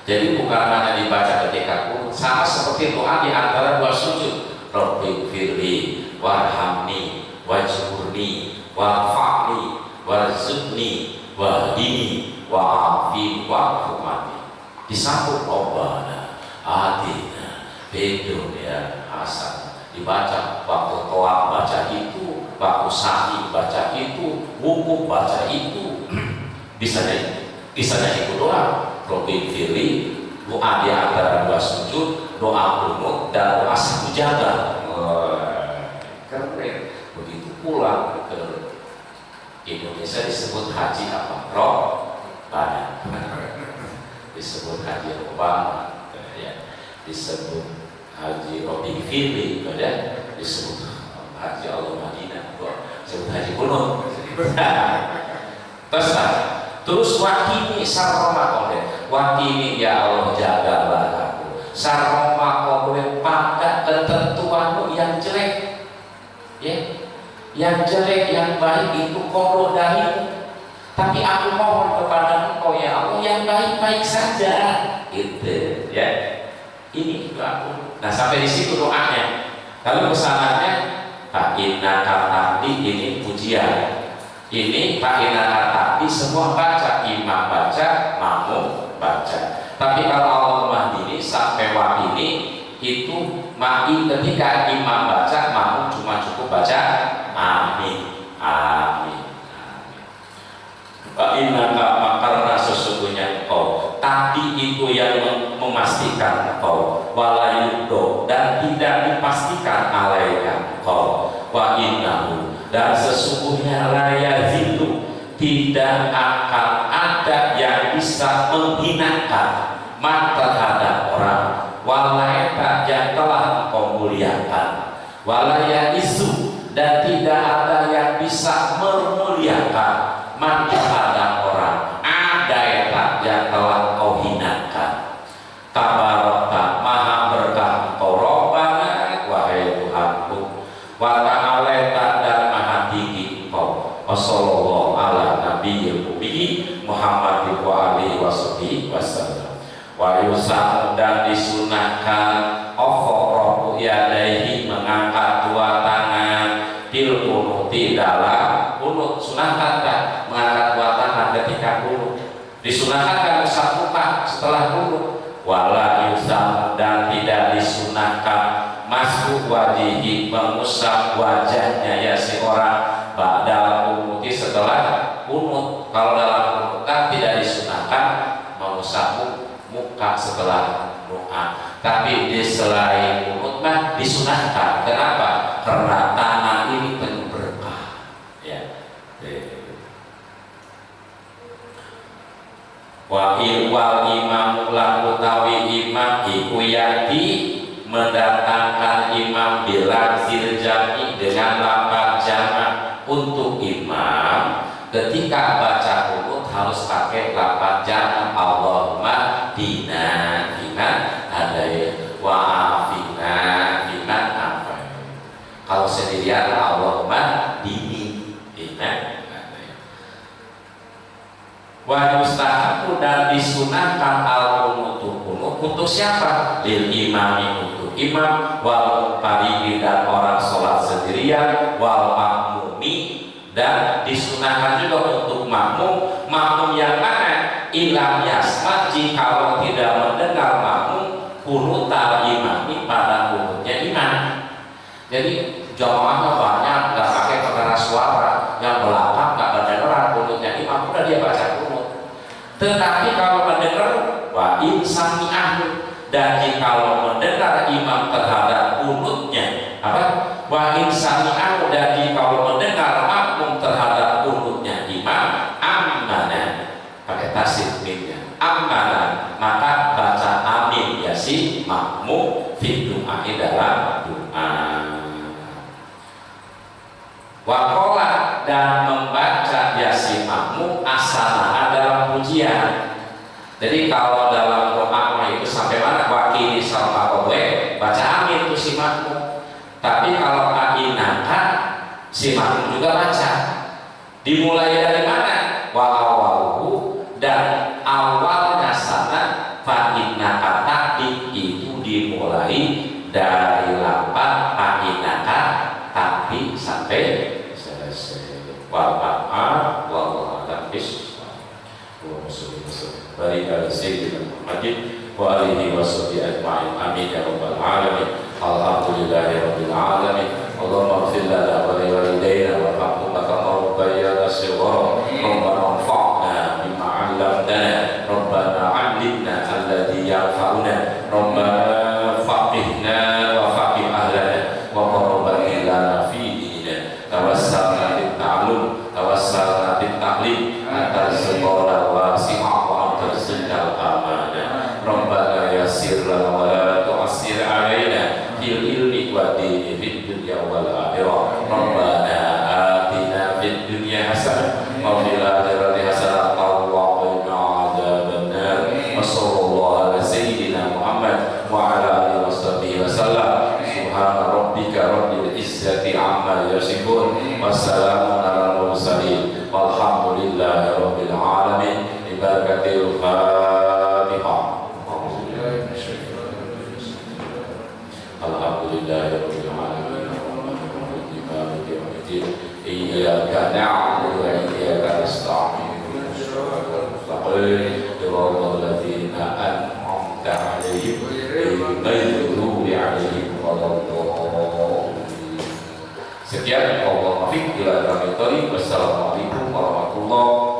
Jadi bukan hanya dibaca ketika kunut, sama seperti doa di antara dua sujud. Rabbi firli warhamni wajburni warfa'ni warzuqni wahdini wa'afini wa'afumani. Disambung Rabbana atina fid dunya hasanah. Dibaca waktu toa baca itu, waktu sa'i baca itu, wukuf baca itu. Bisa jadi doa. Rabbi firli, doa di antara dua sujud, doa kunut dan doa satu jaga. Keren. Begitu pulang ke Indonesia disebut haji apa? Banyak. Disebut haji Obama, ya. Disebut haji Robi Fili, ya. Disebut haji Allah Madinah, disebut haji kunut. Terus wakini saroma kode, wakini ya Allah jagalah aku. Saroma kode pada ketentuanmu yang jelek, ya. Yang jelek, yang baik itu kodo darimu. Tapi aku mohon kepada engkau ya Allah yang baik-baik saja, gitu ya. Ini aku. Nah sampai di situ doanya. Lalu pesanannya Pak Inna Kartati, ini pujian. Ini Pak Inna Kartati semua baca, imam baca, makmum baca. Tapi kalau Allah Mahdini sampai ini itu ketika imam baca, makmum cuma cukup baca amin, amin, amin. Innaka, karena sesungguhnya engkau, tapi itu yang memastikan engkau, walayudo, dan tidak dipastikan alaika engkau, wa innahu, dan sesungguhnya layazilu, tidak akan ada yang bisa menghinakan man terhadap orang, walaita yang telah engkau muliakan, walaya isu, dan tidak ada yang bisa memuliakan man terhadap orang, ada yang telah engkau hinakan. Tabaraka, maha berkah engkau Rabbana, wahai Tuhanku, wa ta'alaita, dan maha tinggi engkau, wassallallahu ala nabiyil ummi Muhammad wa alihi wasallam. Wa yusah, dan disunahkan oforoku yadaihi, mengangkat dua tangan bil kunuti, dalam kunut. Sunahkan tak mengangkat dua tangan ketika kunut? Disunahkan kan sapuka setelah kunut. Wala yusah, dan tidak disunahkan masuk wajihi, mengusap wajahnya ya si orang dalam kunuti setelah kunut. Kalau dalam kunut kan tidak disunahkan mengusap muka setelah doa, tapi di selain kunut mah disunahkan. Kenapa? Karena tangan ini penuh berkah ya. Wa wal imam lan utawi imam iku yati, mendatangkan imam bilang zirjami, dengan lafaz jamak. Untuk imam ketika baca kunut harus pakai lafaz jamak. Allahumma dina ada wa afina fiman afai. Kalau sendirian Allahumma dini dina. Wa yustahabu, dan disunahkan al-kunutu kunut untuk siapa? Lil imami, untuk imam, wal muqtaridi, dan orang sholat sendirian, wal makmumi, dan disunahkan juga untuk makmum. Makmum yang mana? Ilam yasmat, jika tidak mendengar makmum kunutal imami, pada kunutnya imam. Jadi jamaahnya banyak, nggak pakai pengeras suara, yang belakang nggak mendengar kunutnya imam, udah dia baca kunut. Tetapi kalau mendengar wa insani ahlu, dan jika mendengar imam terhadap kunutnya apa? Wa insani ahlu, dan jika mendengar makmum terhadap kunutnya imam, amana, pakai tasdid mimnya, amana, maka baca amin ya si makmum fi doa, dalam doa. Wakola, dan membaca yasin makmum asana dalam pujian. Jadi kalau dalam doa itu sampai mana? Wakili sama kowe baca amin itu si makmum. Tapi kalau aminaka si makmum juga baca. Dimulai dari mana? Wawawu, dan awalnya sana fa innaka taqdi, itu dimulai dari lafaz aminaka tapi sampai selesai. Wallahu a'lam bishawab. Wa sallallahu ala sayyidina Muhammadin wa alihi washabihi ajma'in. Amin ya rabbal alamin. Alhamdulillahi rabbil alamin. Allahumma ighfir lana wa li walidayna warhamhuma kama rabbayana shighara. Rabbana anfa'na bima 'allamtana. Rabbana 'allimna alladhi yanfa'una. Rabbana faqihna wa faqih ahlana wa qarribna ilana fi dinina. Tawassalna bit ta'allum, tawassalna bit ta'lim, antal sekolah wasi'ah wa antal sindal amanah. Rabbana yassir lana wa la tu'assir alaina fil ilmi wa dini fid dunya wal akhirah. Rabbana atina fid dunya hasanah wa fil akhirati hasanah wa qina adzabannar. Wa sallallahu ala sayyidina Muhammad wa ala alihi washabihi wasallam. Subhana rabbika rabbil izzati amma yasifun, wassalamun ala mursalin, walhamdulillahi rabbil alamin. Ibarakatil Fatihah. Alhamdulillahi rabbil alamin. Maliki yaumiddin. Iyyaka na'budu wa iyyaka nasta'in. Ihdinas siratal mustaqim. Siratal ladzina an'amta 'alaihim ghairil alaihim waladhdallin. Sekian, wassalamualaikum warahmatullahi